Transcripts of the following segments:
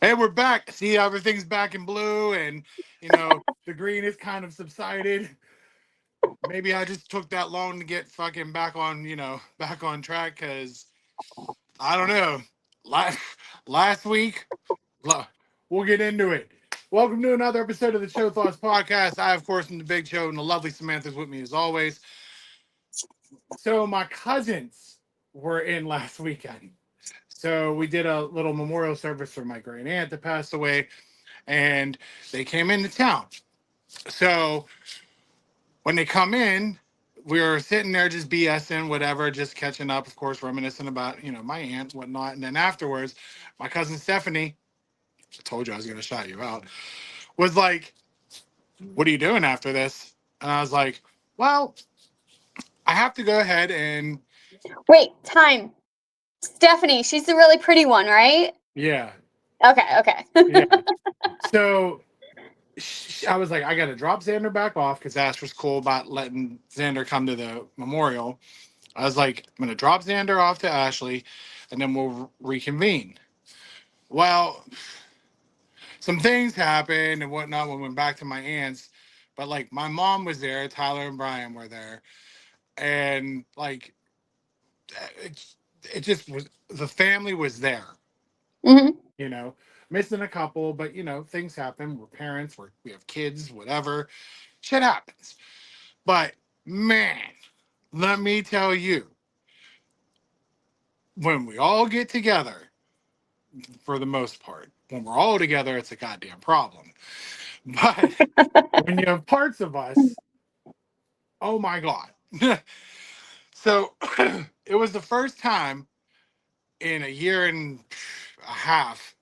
Hey, we're back. See, everything's back in blue, and the green is kind of subsided. Maybe I just took that long to get fucking back on, back on track. Cause I don't know. Last last week, lo- we'll get into it. Welcome to another episode of the Show Thoughts Podcast. I, of course, am the Big Show, and the lovely Samantha's with me as always. So my cousins were in last weekend. So we did a little memorial service for my great aunt that passed away, and they came into town. So when they come in, we were sitting there just BSing, whatever, just catching up, of course, reminiscing about, my aunt, whatnot. And then afterwards, my cousin Stephanie, I told you I was going to shout you out, was like, "What are you doing after this?" And I was like, "Well, I have to go ahead and, Wait, time. Stephanie, she's the really pretty one, right? yeah, Okay. yeah." So I was like, I got to drop Xander back off because Ash was cool about letting Xander come to the memorial. I was like, I'm going to drop Xander off to Ashley and then we'll reconvene. Well, some things happened and whatnot. We went back to my aunt's, but like my mom was there, Tyler and Brian were there, and like it, it just was, the family was there, hmm you know, missing a couple, but things happen. We're parents, we have kids, whatever, shit happens. But man, let me tell you, when we all get together, for the most part, when we're all together, it's a goddamn problem. But when you have parts of us, oh my God. So it was the first time in a year and a half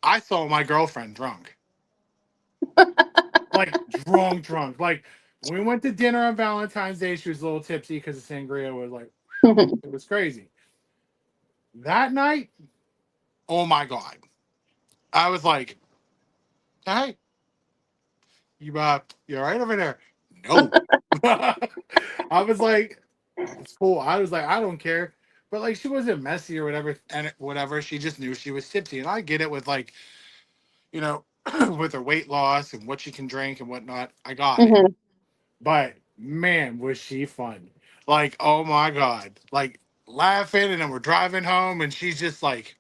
I saw my girlfriend drunk. Like drunk. Like we went to dinner on Valentine's Day. She was a little tipsy because the sangria was like, it was crazy. That night, oh my God. I was like, "Hey, you all right over there?" No. I was like, "It's cool." I was like, "I don't care." But like she wasn't messy or whatever, and whatever. She just knew she was tipsy. And I get it with like, you know, with her weight loss and what she can drink and whatnot. I got it. hmm But man, was she fun. Like, oh my God. Like laughing, and then we're driving home and she's just like,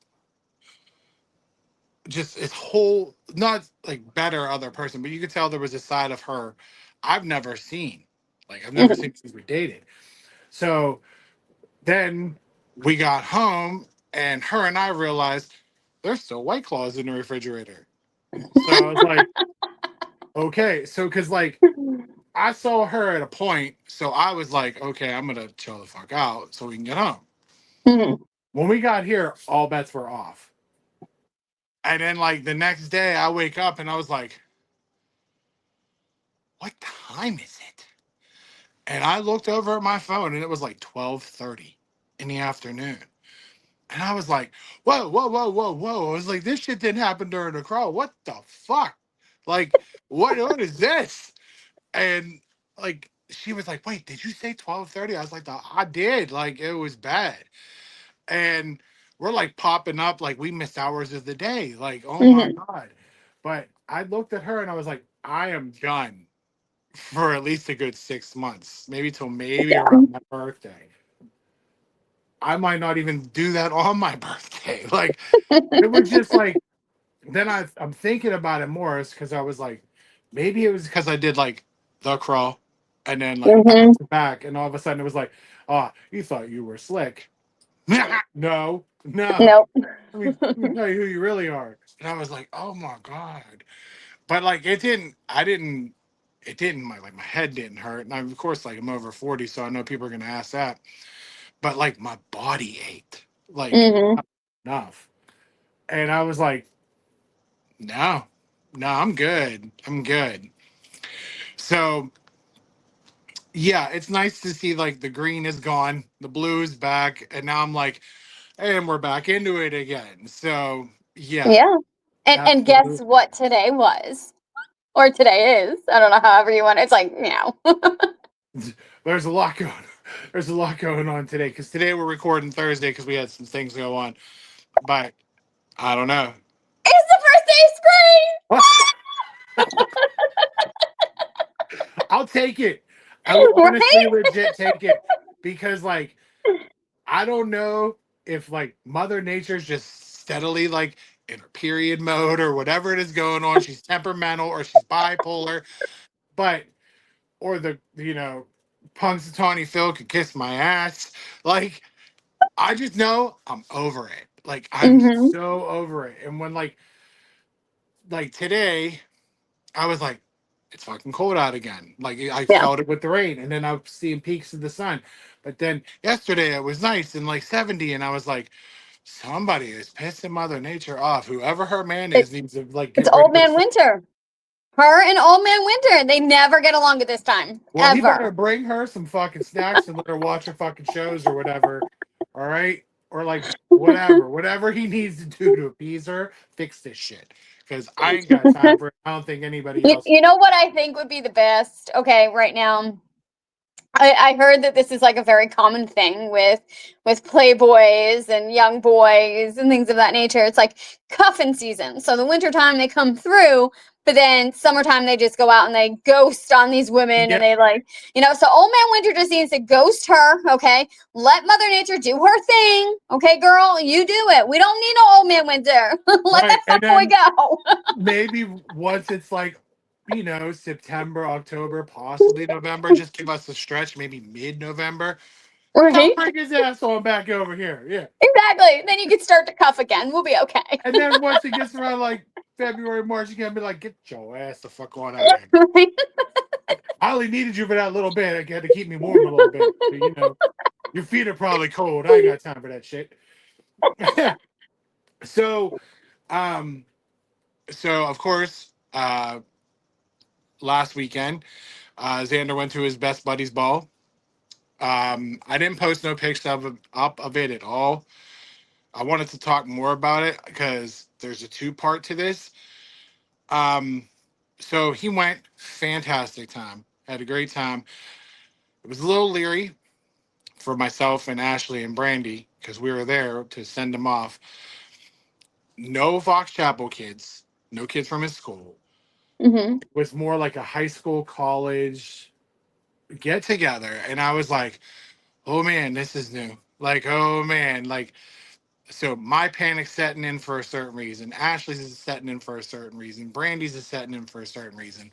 just this whole, not like better other person, but you could tell there was a side of her I've never seen. Like I've never hmm seen since we dated. So then we got home and her and I realized there's still White Claws in the refrigerator. So I was like, okay. So because like I saw her at a point, so I was like, okay, I'm gonna chill the fuck out so we can get home. hmm When we got here, all bets were off. And then like the next day I wake up and I was like, what time is it? And I looked over at my phone and it was like 12:30 in the afternoon. And I was like, whoa. I was like, this shit didn't happen during the crawl. What the fuck? Like, what is this? And like she was like, wait, did you say 12:30? I was like, I did. Like, it was bad. And we're like popping up like we missed hours of the day. Like, oh my hmm God. But I looked at her and I was like, I am done for at least a good 6 months, maybe till maybe Yeah. around my birthday. I might not even do that on my birthday. Like it was just like then I'm thinking about it more because I was like, maybe it was because I did like the crawl and then like back hmm to back, and all of a sudden it was like, oh, you thought you were slick. No. Nope. Let me tell you who you really are. And I was like, oh my God. But like it didn't my head didn't hurt. And of course, like I'm over 40, so I know people are gonna ask that. But like my body ached. Like hmm enough. And I was like, no, no, I'm good. I'm good. So yeah, it's nice to see like the green is gone, the blue is back, and now I'm like, hey, and we're back into it again. So yeah, Yeah. And guess absolutely. what today was? Or today is. I don't know, however you want it. It's like, meow. There's a lot going. There's a lot going on today because today we're recording Thursday because we had some things go on. But I don't know. It's I'll take it. I will honestly Right? legit take it because like I don't know if like Mother Nature's just steadily like in her period mode or whatever it is going on. She's temperamental or she's bipolar, but or the Punxsutawney Phil could kiss my ass. Like I just know I'm over it. Like I'm Hmm. so over it. And when like today, I was like, it's fucking cold out again. Like I Yeah. felt it with the rain, and then I was seeing peaks of the sun. But then yesterday it was nice and like 70, and I was like, somebody is pissing Mother Nature off. Whoever her man It, is needs to like it's get rid Old of the. Man Winter. Her and Old Man Winter. They never get along at this time. Well, he better Ever. bring her some fucking snacks and let her watch her fucking shows or whatever. All right, or like whatever he needs to do to appease her. Fix this shit because I ain't got time for it. I don't think anybody You, else. you know what I think would be the best? Okay, right now. I heard that this is like a very common thing with playboys and young boys and things of that nature. It's like cuffing season. So the wintertime they come through, but then summertime they just go out and they ghost on these women and Yeah, they like, so Old Man Winter just needs to ghost her, okay? Let Mother Nature do her thing. Okay, girl, you do it. We don't need no Old Man Winter. Let right. that And fuckboy then go. maybe once it's like September, October, possibly November, just give us a stretch, maybe mid-November. Come Right? bring his ass on back over here. Yeah. Exactly. Then you can start to cuff again. We'll be okay. And then once it gets around like February, March, you can be like, get your ass the fuck on out of here. Right? I only needed you for that little bit. I had to keep me warm a little bit. But, your feet are probably cold. I ain't got time for that shit. so, um, so of course, last weekend, Xander went to his best buddy's ball. I didn't post no pics up of it at all. I wanted to talk more about it because there's a two-part to this. Um, so he went, fantastic time, had a great time. It was a little leery for myself and Ashley and Brandy because we were there to send him off. No Fox Chapel kids, no kids from his school. Hmm. It was more like a high school, college get together, and I was like, oh man, this is new. Like, oh man, like so my panic's setting in for a certain reason. Ashley's is setting in for a certain reason. Brandy's is setting in for a certain reason.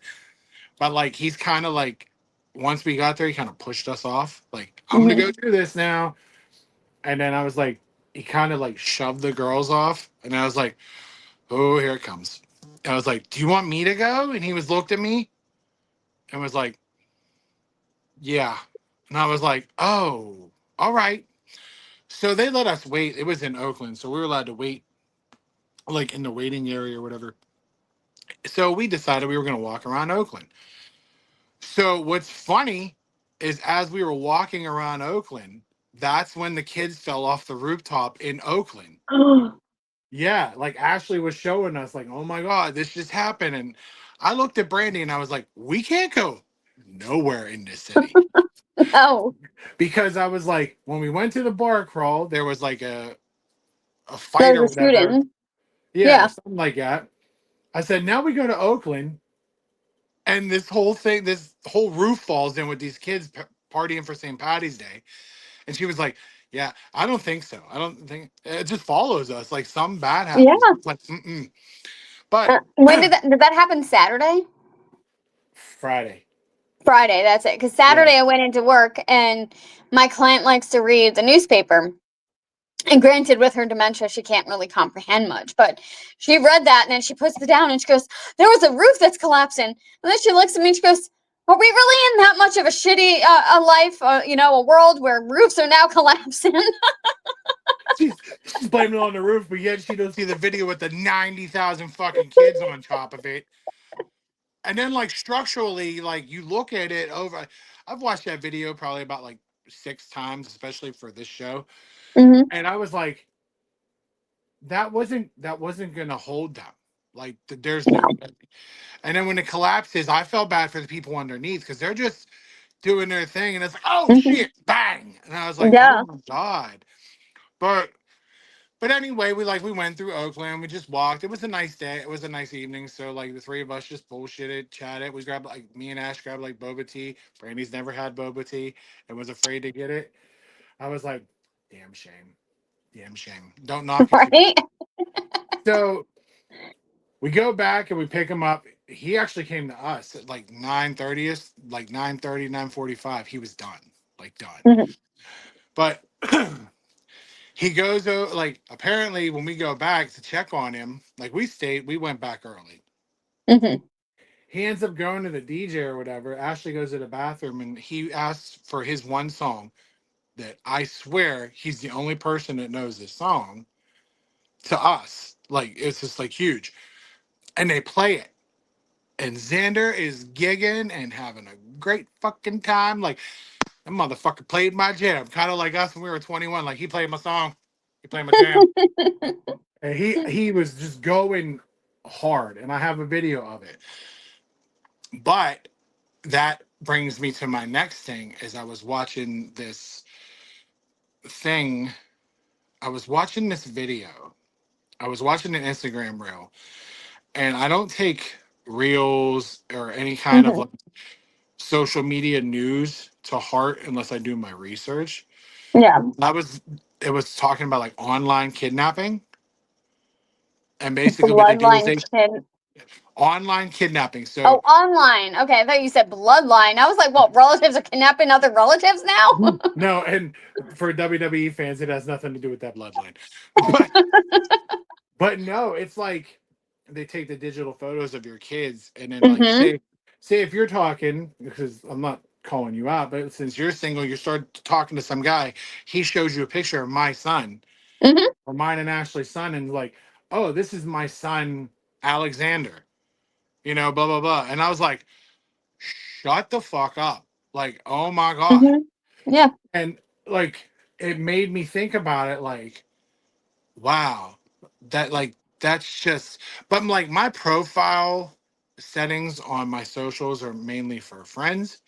But like he's kind of like once we got there, he kind of pushed us off. Like, I'm gonna Hmm. go do this now. And then I was like, he kind of like shoved the girls off. And I was like, oh, here it comes. I was like, do you want me to go? And he was looked at me and was like, yeah. And I was like, oh, all right. So they let us wait. It was in Oakland, so we were allowed to wait like in the waiting area or whatever. So we decided we were going to walk around Oakland. So what's funny is as we were walking around Oakland, that's when the kids fell off the rooftop in Oakland. Yeah, like Ashley was showing us, like, oh my God, this just happened. And I looked at Brandy and I was like, we can't go nowhere in this city. Oh, Because I was like, when we went to the bar crawl, there was like a fight there's or a whatever. shooting. Yeah, Yeah. something like that. I said, now we go to Oakland and this whole roof falls in with these kids partying for St. Patty's Day. And she was like, yeah, I don't think so. I don't think it just follows us. Like some bad happens. Yeah. Like, mm-mm. But When did that happen? Saturday? Friday. Friday, that's it. Because Yeah. Saturday I went into work and my client likes to read the newspaper. And granted, with her dementia, she can't really comprehend much. But she read that and then she puts it down and she goes, there was a roof that's collapsing. And then she looks at me and she goes, are we really in that much of a shitty a life, a world where roofs are now collapsing? She's blaming it on the roof, but yet she don't see the video with the 90,000 fucking kids on top of it. And then like structurally, like you look at it over. I've watched that video probably about like 6 times, especially for this show. Hmm. And I was like, that wasn't gonna hold them. Like there's no way. And then when it collapses, I felt bad for the people underneath because they're just doing their thing, and it's like, oh Hmm. shit, bang! And I was like, oh Yeah. my God. But But anyway, we went through Oakland. We just walked. It was a nice day. It was a nice evening. So like the three of us just bullshitted, chatted. We grabbed like me and Ash grabbed like boba tea. Brandy's never had boba tea and was afraid to get it. I was like, damn shame. Damn shame. Don't knock it. Right? So we go back and we pick him up. He actually came to us at like 9:30, like 9:30, 9:45. He was done. Like done. Mhm. But he goes like apparently when we go back to check on him, like we went back early. Mhm. He ends up going to the DJ or whatever. Ashley goes to the bathroom and he asks for his one song that I swear he's the only person that knows this song to us. Like it's just like huge. And they play it. And Xander is gigging and having a great fucking time. Like that motherfucker played my jam. Kind of like us when we were 21. Like he played my song. He played my jam. And he was just going hard. And I have a video of it. But that brings me to my next thing is I was watching this thing. I was watching this video. I was watching an Instagram reel. And I don't take reels or any kind of Mhm. like social media news to heart unless I do my research. Yeah. It was talking about like online kidnapping. And basically what they do is Bloodline they kid. online kidnapping. Oh, So online. Okay, I thought you said bloodline. I was like, what? Relatives are kidnapping other relatives now? no, and for WWE fans, it has nothing to do with that bloodline. But but no, it's like they take the digital photos of your kids and then like Mhm. say if you're talking, because I'm not calling you out, but since you're single, you start talking to some guy, he shows you a picture of my son Mhm. or mine and Ashley's son, and like, oh, this is my son Alexander, blah blah blah. And I was like, shut the fuck up. Like, oh my God. Mhm. Yeah. And like it made me think about it like, wow, that's just but like my profile settings on my socials are mainly for friends,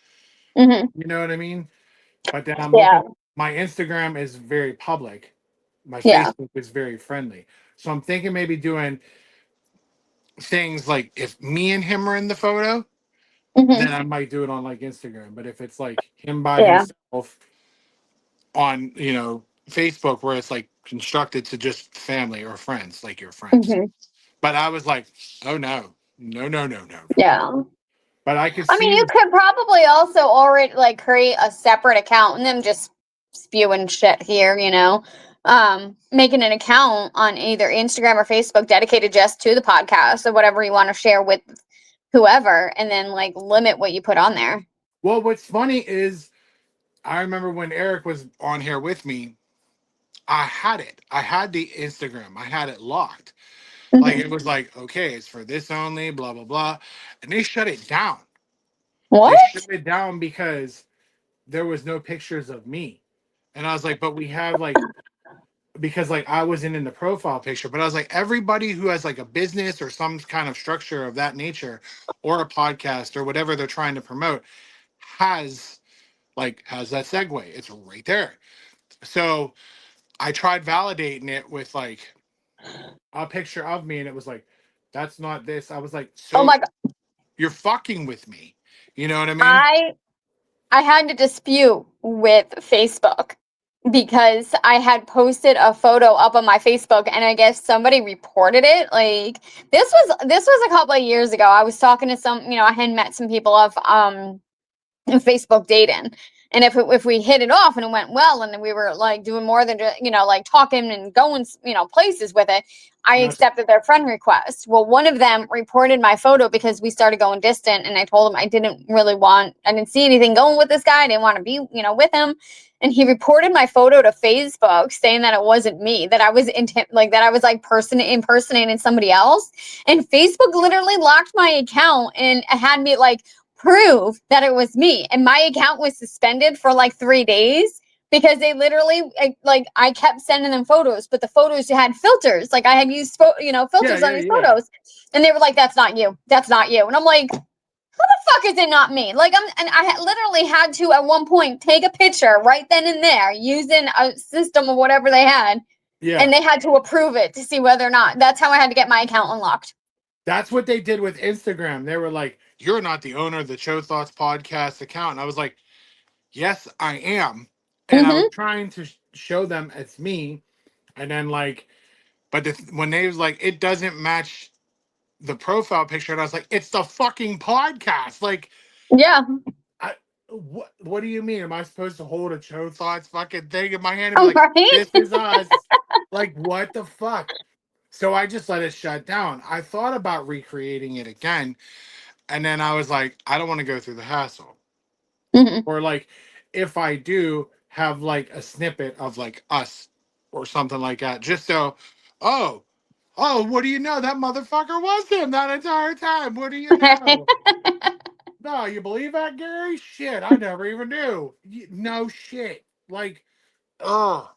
Mhm. you know what I mean? But then I'm Yeah. looking, my Instagram is very public, my Yeah. Facebook is very friendly. So I'm thinking maybe doing things like if me and him are in the photo, then Mhm. I might do it on like Instagram. But if it's like him by Yeah. himself on, Facebook where it's like constructed to just family or friends, like your friends. Mhm. But I was like, oh no, no, no, no, no, no. Yeah. But I could I mean, see, you could probably also already like create a separate account and then just spewing shit here, making an account on either Instagram or Facebook dedicated just to the podcast or whatever you want to share with whoever, and then like limit what you put on there. well, what's funny is I remember when Eric was on here with me, I had it. I had the Instagram. I had it locked. Like Mhm. it was like, okay, it's for this only, blah, blah, blah. And they shut it down. They What? shut it down because there was no pictures of me. And I was like, but we have like because like I wasn't in the profile picture, but I was like, everybody who has like a business or some kind of structure of that nature, or a podcast or whatever they're trying to promote, has has that segue. It's right there. So I tried validating it with like a picture of me, and it was like, that's not this. I was like, Oh so my god. you're fucking with me. You know what I mean? I I had to dispute with Facebook because I had posted a photo up on my Facebook and I guess somebody reported it. Like this was a couple of years ago. I was talking to I had met some people of Facebook dating. And if we hit it off and it went well, and then we were like doing more than just, like talking and going, places with it, I That's accepted their friend request. Well, one of them reported my photo because we started going distant, and I told him I didn't see anything going with this guy. I didn't want to be, with him. And he reported my photo to Facebook saying that it wasn't me, that I was that I was like impersonating somebody else. And Facebook literally locked my account and had me like prove that it was me. And my account was suspended for like 3 days because they literally like I kept sending them photos, but the photos had filters. Like I had used yeah, filters on yeah, these yeah. photos, and they were like, "That's not you. That's not you." And I'm like, "How the fuck is it not me?" Like literally had to at one point take a picture right then and there using a system of whatever they had Yeah. And they had to approve it to see whether or not. That's how I had to get my account unlocked. That's what they did with Instagram. They were like, "You're not the owner of the Cho Thoughts podcast account." And I was like, "Yes, I am." And I was Mm-hmm. trying to show them it's me. And then like, but when they was like, it doesn't match the profile picture, and I was like, "It's the fucking podcast." Like, Yeah. I what do you mean? Am I supposed to hold a Cho Thoughts fucking thing in my hand and be like, Right? "This is us"? Like, what the fuck? So I just let it shut down. I thought about recreating it again, and then I was like, I don't want to go through the hassle. Mm-hmm. Or like, if I do have like a snippet of like us or something like that, just so, oh, oh, what do you know? That motherfucker was him that entire time. What do you know? No, you believe that, Gary? Shit, I never even knew. No shit. Like, oh,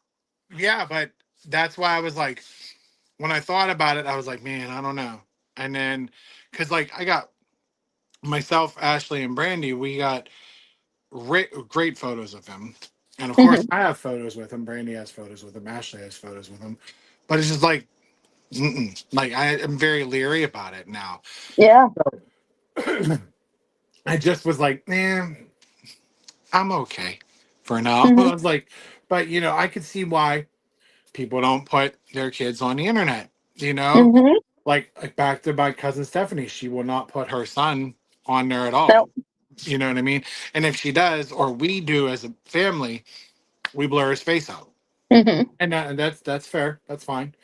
yeah, but that's why I was like, when I thought about it, I was like, man, I don't know. And then, cause like I got myself, Ashley, and Brandy, we got great photos of him. And of course, Mm-hmm. I have photos with him. Brandy has photos with him. Ashley has photos with him. But it's just like, like I am very leery about it now. Yeah. I just was like, man, I'm okay for now. I Mm-hmm. was like, but I could see why people don't put their kids on the internet. You know, Mm-hmm. like back to my cousin Stephanie, she will not put her son on there at all. Nope. You know what I mean? And if she does, or we do as a family, we blur his face out. Mm-hmm. And that's fair. That's fine.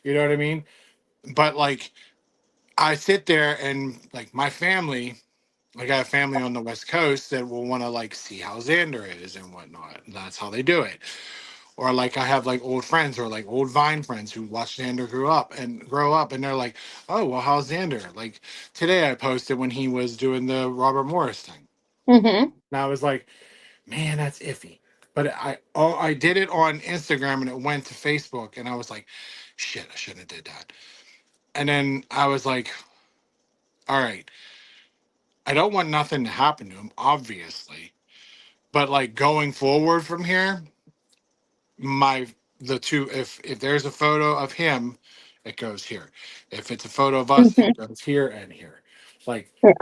You know what I mean? But like I sit there and like my family, like I have family on the West Coast that will want to like see how Xander is and whatnot. And that's how they do it. Or like I have like old friends or like old Vine friends who watched Xander grow up and they're like, oh well, how's Xander? Like today I posted when he was doing the Robert Morris thing. Mm-hmm. And I was like, man, that's iffy. But I did it on Instagram and it went to Facebook and I was like, shit, I shouldn't have did that. And then I was like, all right, I don't want nothing to happen to him, obviously. But like going forward from here, my the two if there's a photo of him, it goes here. If it's a photo of us, Mm-hmm. it goes here and here. Like Yeah.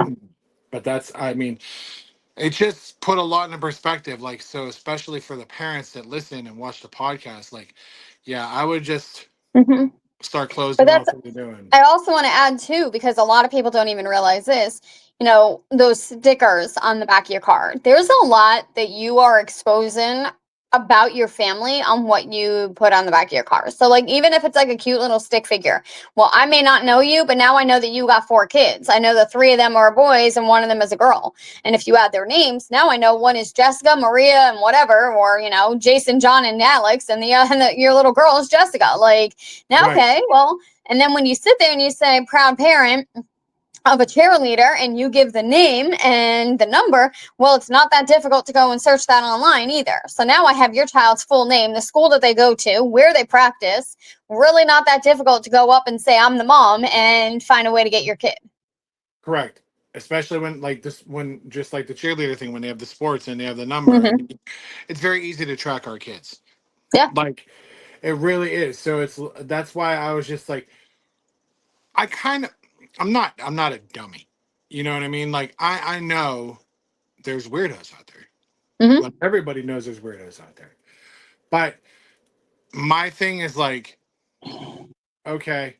but that's I mean, it just put a lot into perspective. Like so especially for the parents that listen and watch the podcast, like, yeah, I would just Mm-hmm. start But closing that's, off what you're doing. I also want to add too, because a lot of people don't even realize this, those stickers on the back of your car. There's a lot that you are exposing about your family on what you put on the back of your car. So like even if it's like a cute little stick figure, well, I may not know you, but now I know that you got 4 kids. I know the 3 of them are boys and one of them is a girl. And if you add their names, now I know one is Jessica, Maria, and whatever, or Jason, John, and Alex, and your little girl is Jessica. Like now, Right. okay, well, and then when you sit there and you say proud parent of a cheerleader and you give the name and the number, well, it's not that difficult to go and search that online either. So now I have your child's full name, the school that they go to, where they practice. Really not that difficult to go up and say, I'm the mom and find a way to get your kid. Correct. Especially when like this when just like the cheerleader thing when they have the sports and they have the number. I Mm-hmm. mean, it's very easy to track our kids. Yeah. Like it really is. So that's why I was just like I kind of I'm not a dummy. You know what I mean? Like I know there's weirdos out there. Mm-hmm. Like everybody knows there's weirdos out there. But my thing is like, okay,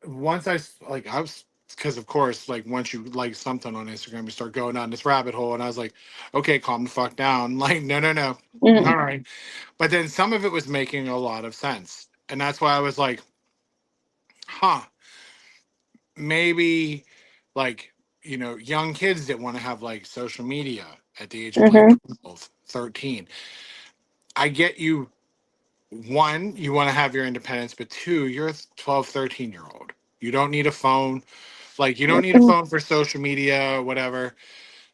once like I was because of course like once you like something on Instagram you start going down this rabbit hole and I was like, okay, calm the fuck down. Like no. Mm-hmm. All right. But then some of it was making a lot of sense. And that's why I was like, huh, maybe like young kids that want to have like social media at the age of like Mm-hmm. 12, 13. I get you. One, you want to have your independence, but two, you're a 12, 13 year old. You don't need a phone. Like you don't need a phone for social media or whatever.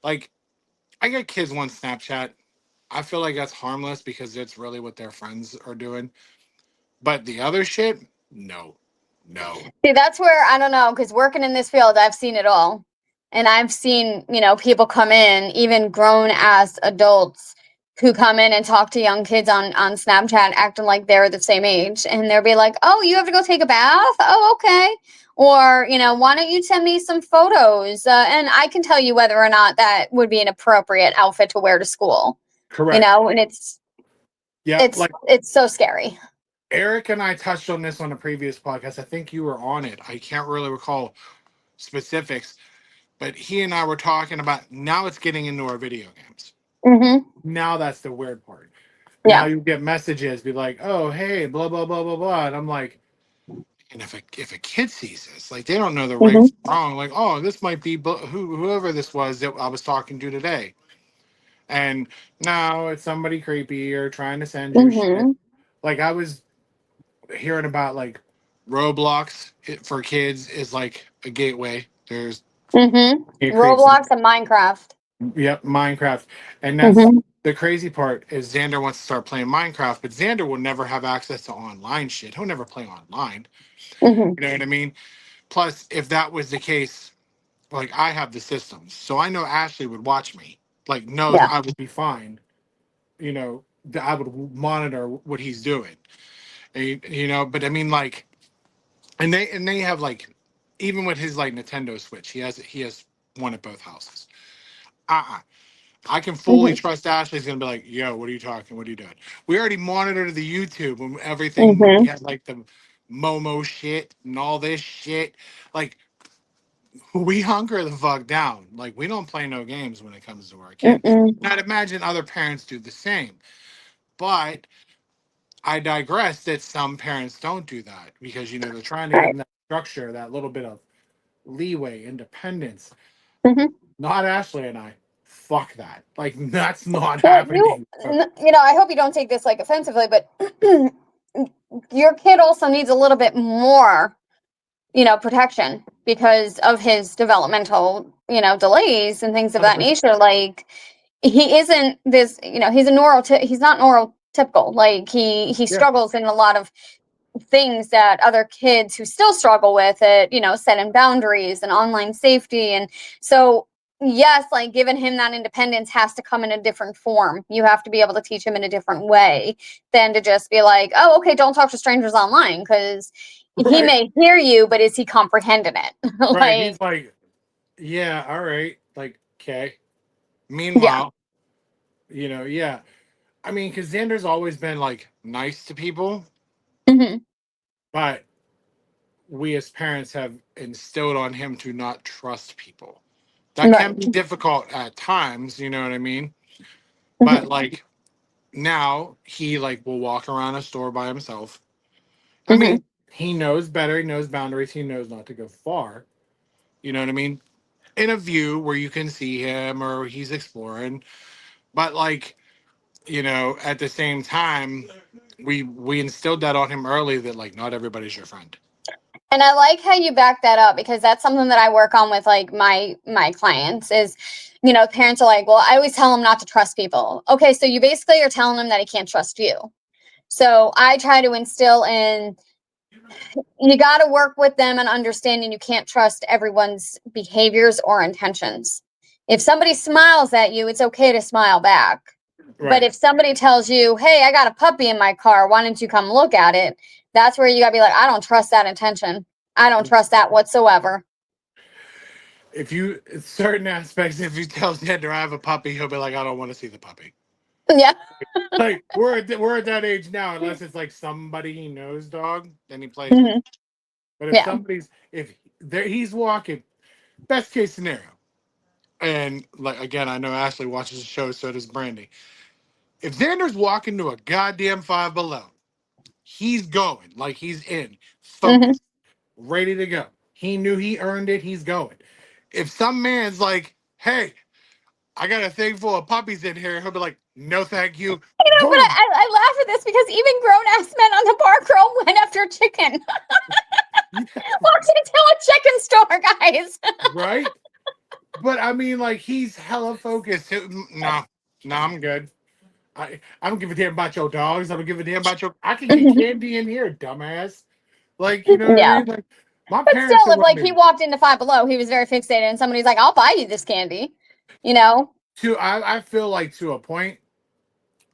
Like I get kids want Snapchat. I feel like that's harmless because it's really what their friends are doing. But the other shit, no. No. See, that's where I don't know, because working in this field, I've seen it all. And I've seen, people come in, even grown ass adults, who come in and talk to young kids on Snapchat acting like they're the same age, and they'll be like, "Oh, you have to go take a bath? Oh, okay." Or, why don't you send me some photos, and I can tell you whether or not that would be an appropriate outfit to wear to school. Correct. And Yeah, it's so scary. Eric and I touched on this on a previous podcast. I think you were on it. I can't really recall specifics, but he and I were talking about now it's getting into our video games. Mm-hmm. Now that's the weird part. Yeah. Now you get messages be like, "Oh, hey, blah blah blah blah blah," and I'm like, and if a kid sees this, like they don't know the right Mm-hmm. from wrong. Like, oh, this might be whoever this was that I was talking to today, and now it's somebody creepy or trying to send you shit. Mm-hmm. Like I was hearing about like Roblox for kids is like a gateway. There's Mm-hmm. Roblox and Minecraft. Yep, Minecraft. And that's the crazy part is Xander wants to start playing Minecraft, but Xander will never have access to online shit. He'll never play online. Mm-hmm. You know what I mean? Plus, if that was the case, like I have the systems. So I know Ashley would watch me. Like knows Yeah. I would be fine. That I would monitor what he's doing. And, but I mean like and they have like even with his like Nintendo Switch, he has one at both houses. I can fully trust Ashley's gonna be like, yo, what are you talking? What are you doing? We already monitored the YouTube and everything when we had like the Momo shit and all this shit. Like we hunker the fuck down. Like we don't play no games when it comes to our kid. Mm-mm. I'd imagine other parents do the same. But I digress that some parents don't do that because they're trying to give them that structure, that little bit of leeway, independence. Mm-hmm. Not Ashley and I. Fuck that. Like that's not Well, happening. I hope you don't take this like offensively, but your kid also needs a little bit more, protection because of his developmental, delays and things of that 100%. nature. Like he isn't this, he's he's not neurotypical. Like he Yeah. struggles in a lot of things that other kids who still struggle with it, setting boundaries and online safety. And so, yes, like giving him that independence has to come in a different form. You have to be able to teach him in a different way than to just be like, oh, okay, don't talk to strangers online, because he Right. may hear you, but is he comprehending it? Right. He's like, yeah, all right. Like, okay. yeah. Meanwhile, yeah. I mean, because Xander's always been like nice to people, Mm-hmm. but we as parents have instilled on him to not trust people. That can Right. be difficult at times, you know what I mean? Mm-hmm. But like now he like will walk around a store by himself. I mean, he knows better, he knows boundaries, he knows not to go far. You know what I mean? In a view where you can see him or he's exploring. But like, at the same time, we instilled that on him early that like not everybody's your friend. And I like how you back that up, because that's something that I work on with like my clients is, parents are like, well, I always tell them not to trust people. Okay, so you basically are telling them that he can't trust you. So I try to instill in, you got to work with them and understanding you can't trust everyone's behaviors or intentions. If somebody smiles at you, it's okay to smile back. Right. But if somebody tells you, hey, I got a puppy in my car, why don't you come look at it? That's where you got to be like, I don't trust that intention. I don't trust that whatsoever. If you certain aspects, if you tell Xander I have a puppy, he'll be like, I don't want to see the puppy. Yeah. Like we're at that age now, unless it's like somebody he knows, dog, then he plays Mm-hmm. with it. But if he's walking, best case scenario, and like again, I know Ashley watches the show, so does Brandy. If Xander's walking to a goddamn Five Below, he's going, like he's in, focused, ready to go. He knew he earned it, he's going. If some man's like, hey, I got a thing full of puppies in here, he'll be like, no, thank you. But I laugh at this because even grown ass men on the bar crawl went after chicken. Walked into a chicken store, guys. Right? But I mean, like, he's hella focused. No, I'm good. I don't give a damn about your dogs. I don't give a damn about your. I can get candy in here, dumbass. Like, you know what I mean? Like, my but parents. Still, if like he walked into Five Below, he was very fixated, and somebody's like, "I'll buy you this candy," I feel like to a point,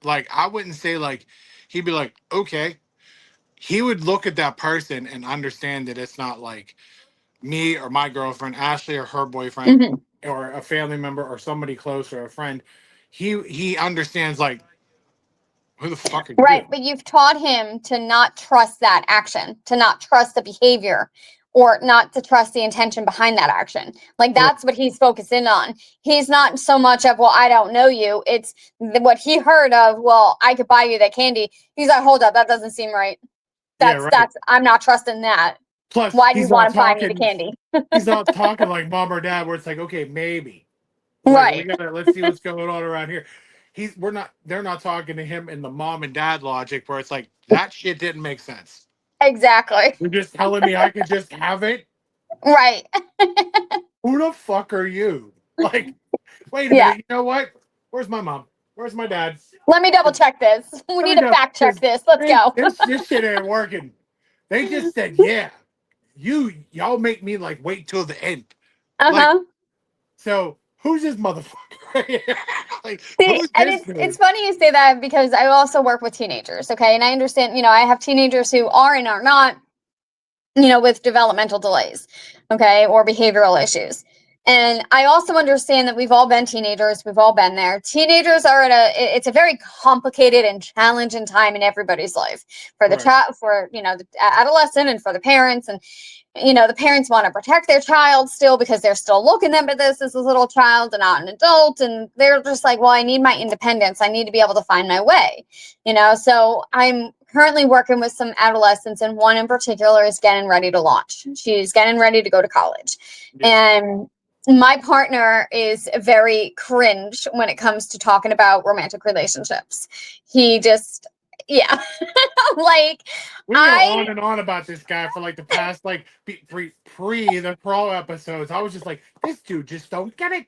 like I wouldn't say like he'd be like, okay. He would look at that person and understand that it's not like me or my girlfriend, Ashley or her boyfriend, Hmm. or a family member or somebody close or a friend. He understands like, who the fuck are Right, you? but you've taught him to not trust that action, to not trust the behavior, or not to trust the intention behind that action. Like Right. that's what he's focusing on. He's not so much of, well, I don't know you. It's what he heard of, well, I could buy you that candy. He's like, hold up, that doesn't seem right. Yeah, right. That's I'm not trusting that. Plus, Why do you he's want not to buy me the talking. candy? He's not talking like mom or dad, where it's like, okay, maybe. Like we Right. gotta let's see what's going on around here. We're not. They're not talking to him in the mom and dad logic, where it's like that shit didn't make sense. Exactly. You're just telling me I could just have it. Right. Who the fuck are you? Like, wait a Yeah. minute. You know what? Where's my mom? Where's my dad? Let me double check this. We Let me need to know fact check because this. Let's go. this shit ain't working. They just said, yeah, y'all make me like wait till the end. Like, Uh-huh. so who's this motherfucker? Like, See, who's and this it's dude? funny you say that because I also work with teenagers, okay? And I understand, I have teenagers who are and are not, with developmental delays, okay, or behavioral issues. And I also understand that we've all been teenagers, we've all been there. Teenagers are it's a very complicated and challenging time in everybody's life for the Right. child, for, the adolescent, and for the parents. And the parents want to protect their child still because they're still looking at this as a little child and not an adult. And they're just like, well, I need my independence. I need to be able to find my way, So I'm currently working with some adolescents, and one in particular is getting ready to launch. She's getting ready to go to college. Yeah. And my partner is very cringe when it comes to talking about romantic relationships. He just, yeah, like, We go I on and on about this guy for like the past like pre the pro episodes. I was just like, this dude just don't get it.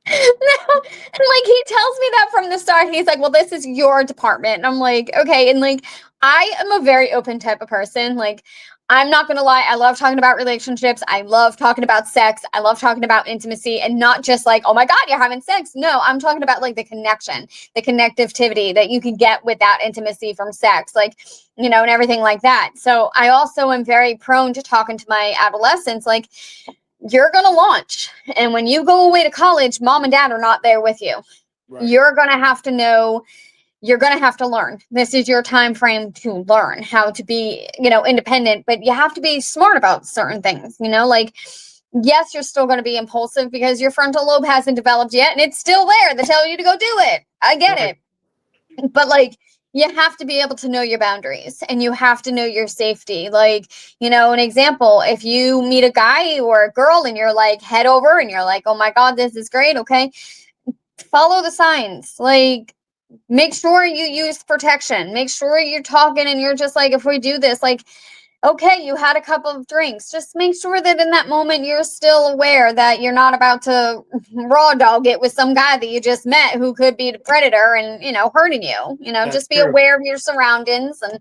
no, like he tells me that from the start. He's like, well, this is your department. And I'm like, okay. And like, I am a very open type of person. Like, I'm not going to lie. I love talking about relationships. I love talking about sex. I love talking about intimacy, and not just like, oh my God, you're having sex. No, I'm talking about like the connection, the connectivity that you can get with that intimacy from sex, like, and everything like that. So I also am very prone to talking to my adolescents, like, you're going to launch. And when you go away to college, mom and dad are not there with you. Right. You're going to have to know, you're going to have to learn. This is your time frame to learn how to be, independent, but you have to be smart about certain things, like, yes, you're still going to be impulsive because your frontal lobe hasn't developed yet, and it's still there to tell you to go do it. I get Right. it. But like, you have to be able to know your boundaries, and you have to know your safety. Like, an example, if you meet a guy or a girl and you're like head over and you're like, oh my God, this is great. Okay. Follow the signs. Like, make sure you use protection. Make sure you're talking and you're just like, if we do this, like, okay, you had a couple of drinks. Just make sure that in that moment you're still aware that you're not about to raw dog it with some guy that you just met who could be the predator and, hurting you. That's Just be true. aware of your surroundings, and,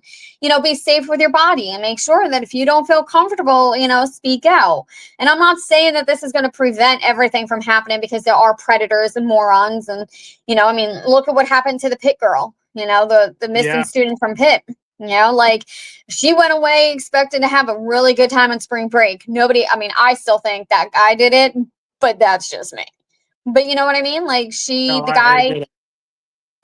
be safe with your body, and make sure that if you don't feel comfortable, speak out. And I'm not saying that this is going to prevent everything from happening, because there are predators and morons. And, look at what happened to the Pitt girl, the missing Yeah. student from Pitt. Like, she went away expecting to have a really good time on spring break. Nobody, I still think that guy did it, but that's just me. But you know what I mean? Like, No, the I guy, get it.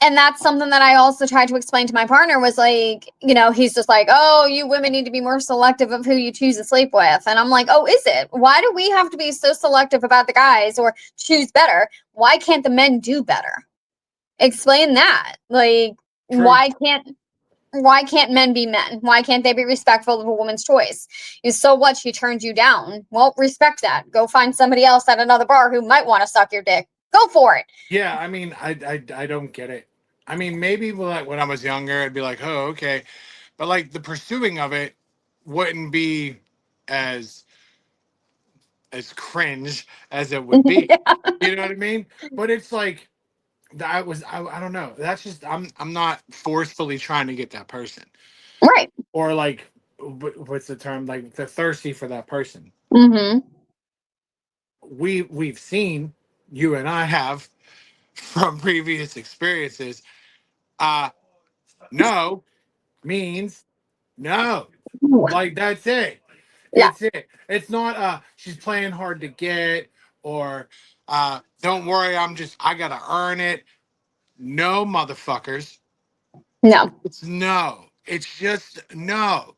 and that's something that I also tried to explain to my partner, was like, he's just like, oh, you women need to be more selective of who you choose to sleep with. And I'm like, oh, is it? Why do we have to be so selective about the guys, or choose better? Why can't the men do better? Explain that. Like, True. why can't men be men? Why can't they be respectful of a woman's choice? So what? She turned you down. Well, respect that. Go find somebody else at another bar who might want to suck your dick. Go for it. Yeah. I mean, I don't get it. I mean, maybe like when I was younger, I'd be like, oh, okay, but like the pursuing of it wouldn't be as cringe as it would be. Yeah. You know what I mean? But it's like I don't know. That's just I'm not forcefully trying to get that person, Right. or like what's the term, like they're thirsty for that person. Mm-hmm. We've seen, you and I have, from previous experiences, No means no. Like that's it. Yeah. It's it. It's not she's playing hard to get or don't worry, I gotta earn it. No, motherfuckers. No. It's no. It's just no.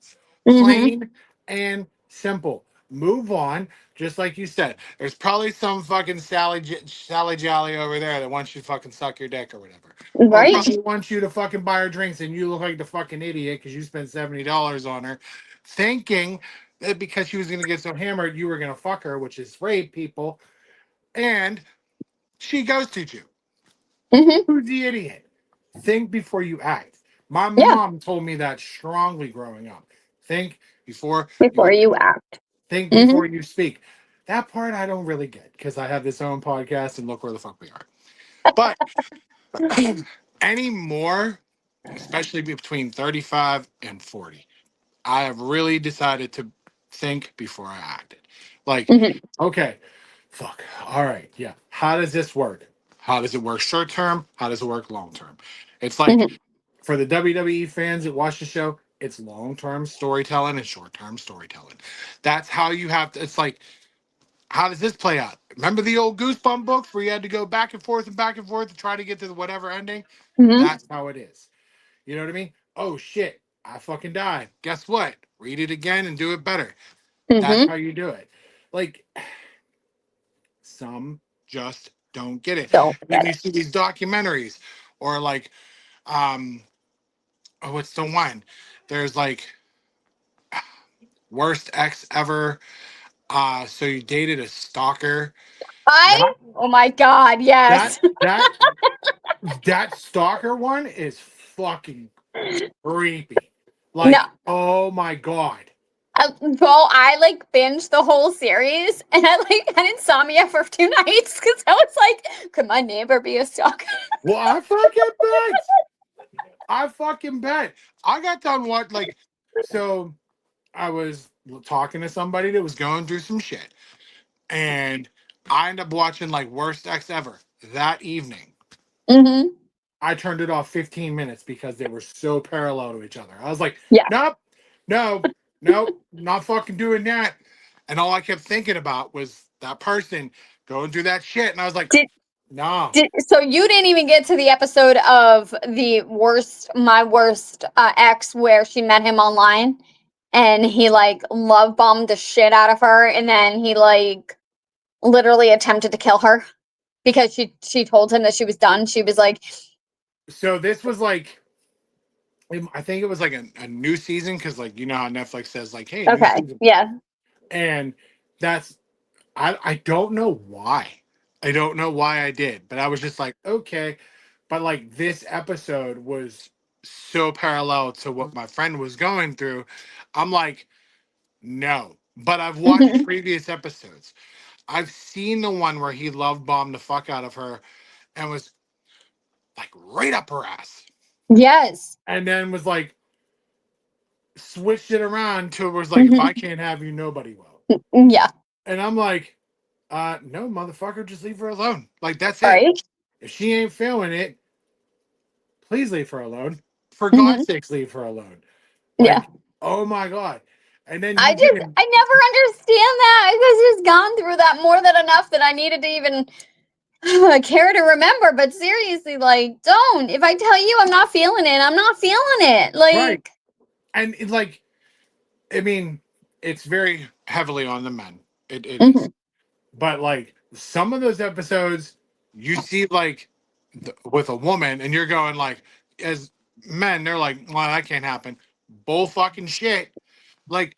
Mm-hmm. Plain and simple. Move on. Just like you said. There's probably some fucking Sally Jolly over there that wants you to fucking suck your dick or whatever. Or Right. probably wants you to fucking buy her drinks and you look like the fucking idiot because you spent $70 on her, thinking that because she was gonna get so hammered you were gonna fuck her, which is rape, people. And she ghosted you. Mm-hmm. Who's the idiot? Think before you act. My Yeah. mom told me that strongly growing up. Think before you Before act. you act. Think Mm-hmm. before you speak. That part I don't really get because I have this own podcast and look where the fuck we are. But anymore, especially between 35 and 40, I have really decided to think before I acted. Like, Mm-hmm. okay, fuck. All right, yeah. How does this work? How does it work short term? How does it work long term? It's like Mm-hmm. for the WWE fans that watch the show, it's long term storytelling and short term storytelling. That's how you have to. It's like, how does this play out? Remember the old Goosebump books where you had to go back and forth to try to get to whatever ending? Mm-hmm. That's how it is. You know what I mean? Oh shit, I fucking died. Guess what? Read it again and do it better. That's Mm-hmm. how you do it. Like, some just don't get it. Don't Then get you it. see these documentaries, or like, um, oh, what's the one? There's like worst ex ever. So you dated a stalker. That Oh my God, that yes. that that stalker one is fucking creepy. No. Like, oh my god. Well, I like binged the whole series and I like had insomnia for 2 nights because I was like, could my neighbor be a stalker? Well, I fucking bet. I fucking bet. I got done what like so I was talking to somebody that was going through some shit. And I ended up watching like worst ex ever that evening. Mm-hmm. I turned it off 15 minutes because they were so parallel to each other. I was like, Yeah. nope, no, nope, not fucking doing that. And all I kept thinking about was that person going through that shit. And I was like, Did, no. so you didn't even get to the episode of my worst ex where she met him online and he like love bombed the shit out of her and then he like literally attempted to kill her because she told him that she was done. She was like, So this was like, I think it was like a new season because, like, you know how Netflix says, like, hey, new okay, season. yeah. And that's, I don't know why. I don't know why I did, but I was just like, okay. But like this episode was so parallel to what my friend was going through. I'm like, no. But I've watched Mhm. previous episodes. I've seen the one where he love bombed the fuck out of her and was like right up her ass. Yes. And then was like switched it around to was like, if Mhm. I can't have you, nobody will. Yeah. And I'm like, no, motherfucker, just leave her alone. Like that's it. Right. If she ain't feeling it, please leave her alone. For Hmm. God's sakes, leave her alone. Yeah. Like, oh my God. And then I you get just in. I never understand that because he's gone through that more than enough that I needed to even care to remember. But seriously, like, don't. If I tell you I'm not feeling it, I'm not feeling it. Right. Like, And it's like, I mean, it's very heavily on the men. It is. mhm. But like some of those episodes, you see like with a woman, and you're going like, as men, they're like, well, that can't happen. Bull fucking shit. Like,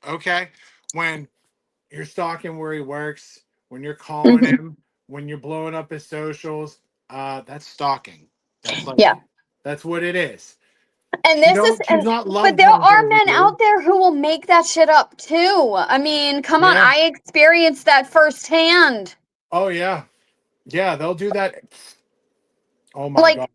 okay, when you're stalking where he works, when you're calling Mhm. him, when you're blowing up his socials, that's stalking. That's like Yeah. that's what it is. And this is, She's and not but love there bombed are over men you. out there who will make that shit up too. I mean, come on, Yeah. I experienced that firsthand. Oh yeah. Yeah, they'll do that. Oh my Like, god.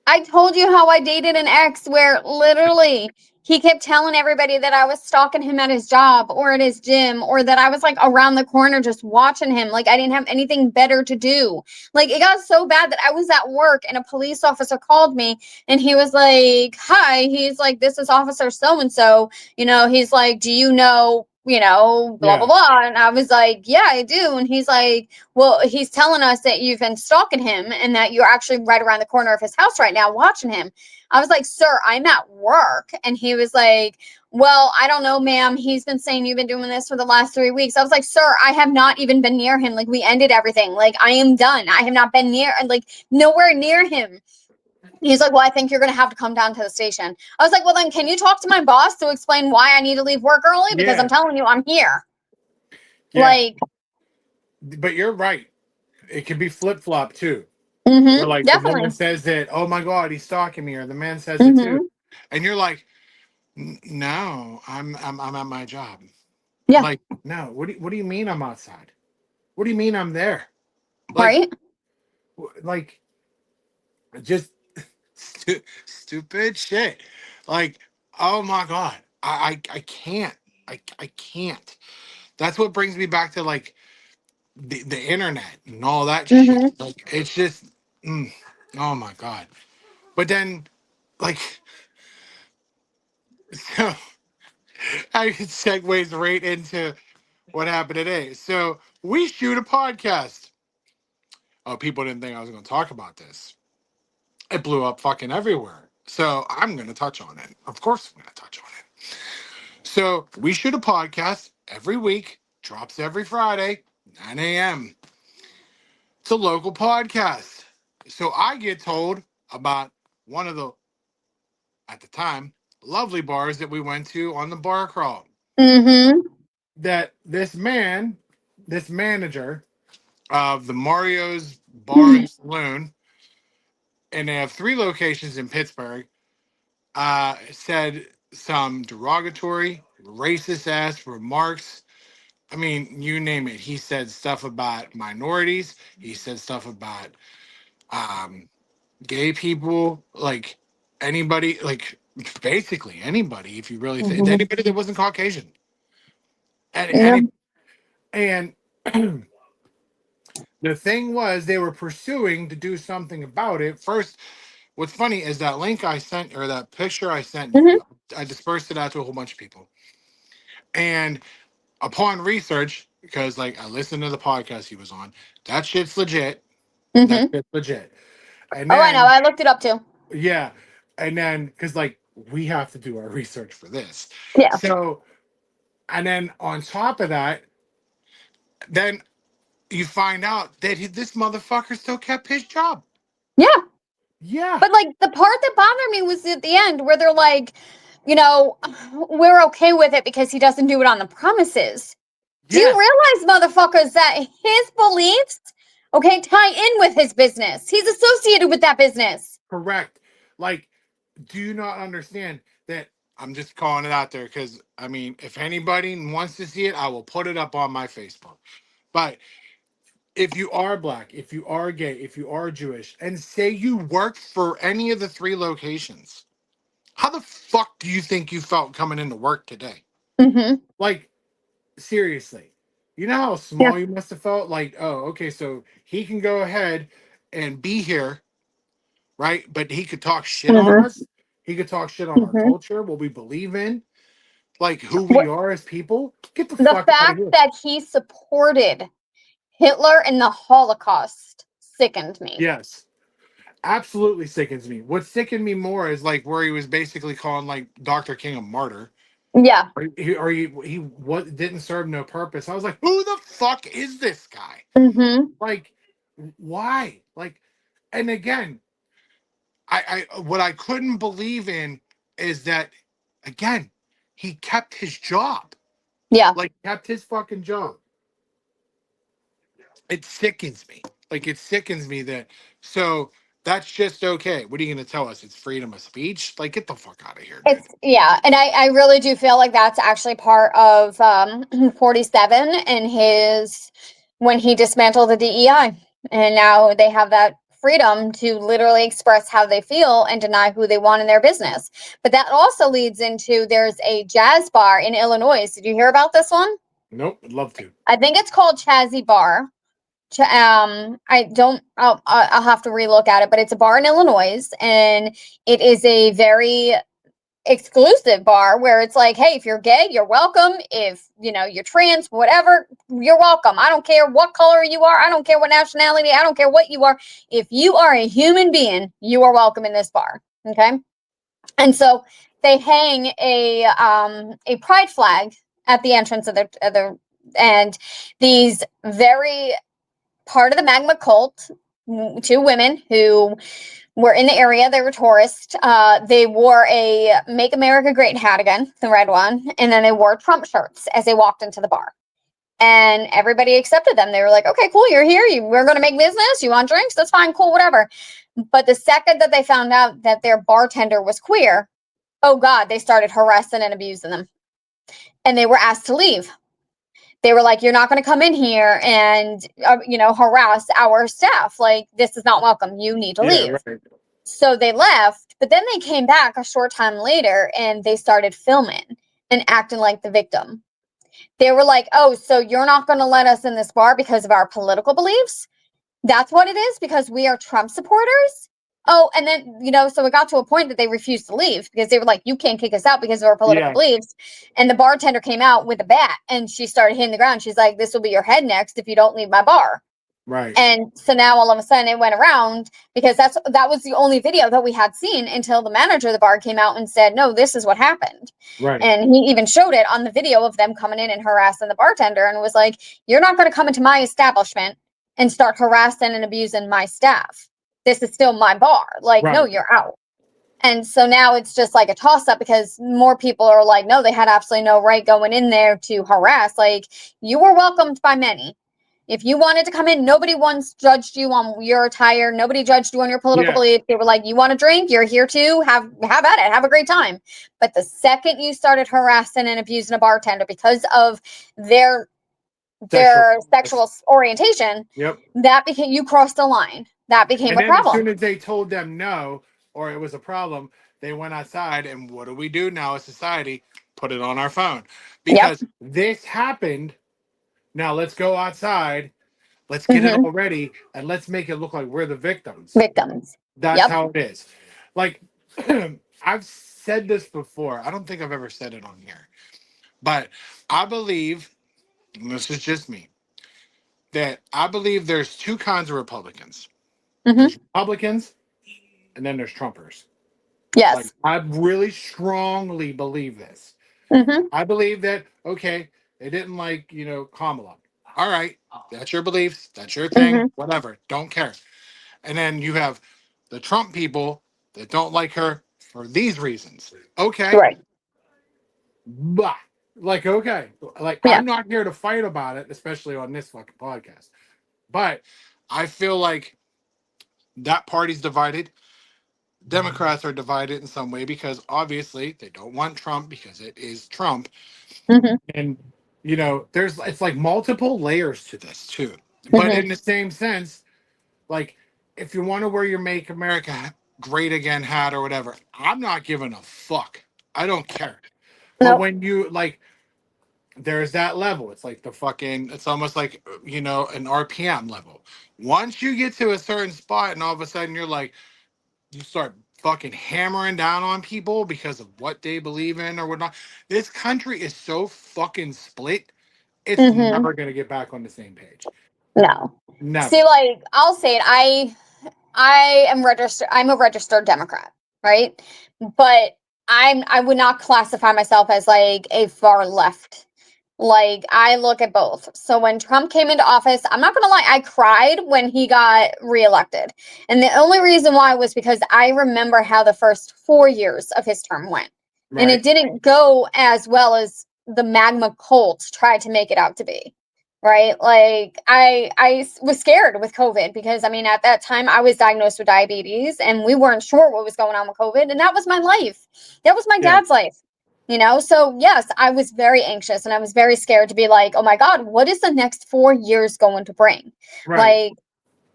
I told you how I dated an ex where literally he kept telling everybody that I was stalking him at his job or at his gym, or that I was like around the corner just watching him. Like I didn't have anything better to do. Like it got so bad that I was at work and a police officer called me and he was like, hi, he's like, this is Officer so-and-so, he's like, do you know, blah, blah, Yeah. blah. And I was like, yeah, I do. And he's like, well, he's telling us that you've been stalking him and that you're actually right around the corner of his house right now watching him. I was like, sir, I'm at work. And he was like, well, I don't know, ma'am. He's been saying you've been doing this for the last 3 weeks. I was like, sir, I have not even been near him. Like, we ended everything. Like, I am done. I have not been nowhere near him. He's like, well, I think you're going to have to come down to the station. I was like, well, then can you talk to my boss to explain why I need to leave work early? Because I'm telling you, I'm here. Yeah. Like, but you're right. It can be flip-flop too. Where like the definitely. woman says that, oh my God, he's stalking me, or the man says it too. And you're like, no, I'm at my job. Yeah. Like, no, what do you mean I'm outside? What do you mean I'm there? Like, Right? like just stupid shit. Like, oh my God. I can't. I can't. That's what brings me back to like the internet and all that shit. Like it's just oh my God. But then like so I segues right into what happened today. So we shoot a podcast. Oh, people didn't think I was gonna talk about this. It blew up fucking everywhere. So I'm gonna touch on it. Of course I'm gonna touch on it. So we shoot a podcast every week, drops every Friday, 9 a.m. It's a local podcast. So I get told about one of the, at the time, lovely bars that we went to on the bar crawl. That this manager of the Mario's Bar and Saloon, and they have 3 locations in Pittsburgh, said some derogatory, racist ass remarks. I mean, you name it. He said stuff about minorities. He said stuff about gay people, like anybody, like basically anybody, if you really think anybody that wasn't Caucasian. And and the thing was they were pursuing to do something about it. First, what's funny is that link I sent, or that picture I sent you, I dispersed it out to a whole bunch of people. And upon research, because like I listened to the podcast he was on, that shit's legit. That shit's legit. And then, I know. I looked it up too. yeah. And then, because like we have to do our research for this. Yeah. So, and then on top of that, then you find out that this motherfucker still kept his job. Yeah. Yeah. But like the part that bothered me was at the end where they're like, we're okay with it because he doesn't do it on the premises. Do you realize, motherfuckers, that his beliefs, tie in with his business? He's associated with that business. Correct. Like, do you not understand that? I'm just calling it out there because, I mean, if anybody wants to see it, I will put it up on my Facebook. But if you are Black, if you are gay, if you are Jewish, and say you work for any of the 3 locations, how the fuck do you think you felt coming into work today? Like, seriously. You know how small you must have felt? Like, oh, okay, so he can go ahead and be here, right? But he could talk shit on us. He could talk shit on our culture, what we believe in, like who we are as people. Get the fuck out of here. The fact that he supported Hitler and the Holocaust sickened me. Yes. Absolutely sickens me. What sickened me more is like where he was basically calling like Dr. King a martyr. Yeah. Or he what didn't serve no purpose. I was like, who the fuck is this guy? Like, why? Like, and again, I what I couldn't believe in is that again, he kept his job. Yeah. Like kept his fucking job. It sickens me. Like it sickens me that so that's just okay. What are you going to tell us? It's freedom of speech? Like, get the fuck out of here, dude. And I really do feel like that's actually part of 47 and when he dismantled the DEI. And now they have that freedom to literally express how they feel and deny who they want in their business. But that also leads into, there's a jazz bar in Illinois. Did you hear about this one? Nope, I'd love to. I think it's called Chazzy Bar. I don't, I'll have to relook at it, but it's a bar in Illinois, and it is a very exclusive bar where it's like, hey, if you're gay, you're welcome. If you're trans, whatever, you're welcome. I don't care what color you are. I don't care what nationality. I don't care what you are. If you are a human being, you are welcome in this bar. Okay. And so they hang a pride flag at the entrance of the and these very part of the Magma cult, two women who were in the area. They were tourists. They wore a Make America Great hat again, the red one, and then they wore Trump shirts as they walked into the bar. And everybody accepted them. They were like, okay, cool, you're here. We're going to make business. You want drinks? That's fine, cool, whatever. But the second that they found out that their bartender was queer, oh God, they started harassing and abusing them. And they were asked to leave. They were like, you're not going to come in here and, harass our staff. Like, this is not welcome. You need to leave. Right. So they left, but then they came back a short time later and they started filming and acting like the victim. They were like, oh, so you're not going to let us in this bar because of our political beliefs? That's what it is, because we are Trump supporters? Oh, and then, so it got to a point that they refused to leave because they were like, you can't kick us out because of our political beliefs. And the bartender came out with a bat and she started hitting the ground. She's like, this will be your head next if you don't leave my bar. Right. And so now all of a sudden it went around, because that was the only video that we had seen until the manager of the bar came out and said, no, this is what happened. Right. And he even showed it on the video of them coming in and harassing the bartender, and was like, you're not going to come into my establishment and start harassing and abusing my staff. This is still my bar. Like, right. No, you're out. And so now it's just like a toss up, because more people are like, no, they had absolutely no right going in there to harass. Like, you were welcomed by many. If you wanted to come in, nobody once judged you on your attire. Nobody judged you on your political beliefs. They were like, you want a drink? You're here too. Have at it. Have a great time. But the second you started harassing and abusing a bartender because of their sexual orientation, that became, you crossed the line. That became a problem. As soon as they told them no, or it was a problem, they went outside, and what do we do now as society? Put it on our phone. Because this happened. Now let's go outside. Let's get it all ready, and let's make it look like we're the victims. That's how it is. Like, I've said this before. I don't think I've ever said it on here. But I believe, and this is just me, that I believe there's two kinds of Republicans. There's Republicans, and then there's Trumpers. Yes. Like, I really strongly believe this. I believe that, okay, they didn't like, Kamala. All right, that's your beliefs. That's your thing. Whatever. Don't care. And then you have the Trump people that don't like her for these reasons. Okay. Right. But, okay. I'm not here to fight about it, especially on this fucking podcast. But I feel like that party's divided. Democrats are divided in some way because obviously they don't want Trump because it is Trump. And, it's like multiple layers to this too. But in the same sense, like, if you want to wear your Make America Great Again hat or whatever, I'm not giving a fuck. I don't care. But when you, like, there's that level. It's like it's almost like, an RPM level. Once you get to a certain spot and all of a sudden you're like, you start fucking hammering down on people because of what they believe in or whatnot. This country is so fucking split. It's never going to get back on the same page. No. Never. See, like, I'll say it. I'm a registered Democrat, right? But I would not classify myself as like a far left. Like, I look at both. So when Trump came into office, I'm not going to lie, I cried when he got reelected. And the only reason why was because I remember how the first 4 years of his term went. Right. And it didn't go as well as the Magma cult tried to make it out to be. Right. Like, I was scared with COVID because, at that time I was diagnosed with diabetes and we weren't sure what was going on with COVID. And that was my life. That was my dad's life. So yes, I was very anxious and I was very scared to be like, oh my God, what is the next 4 years going to bring? Right. Like,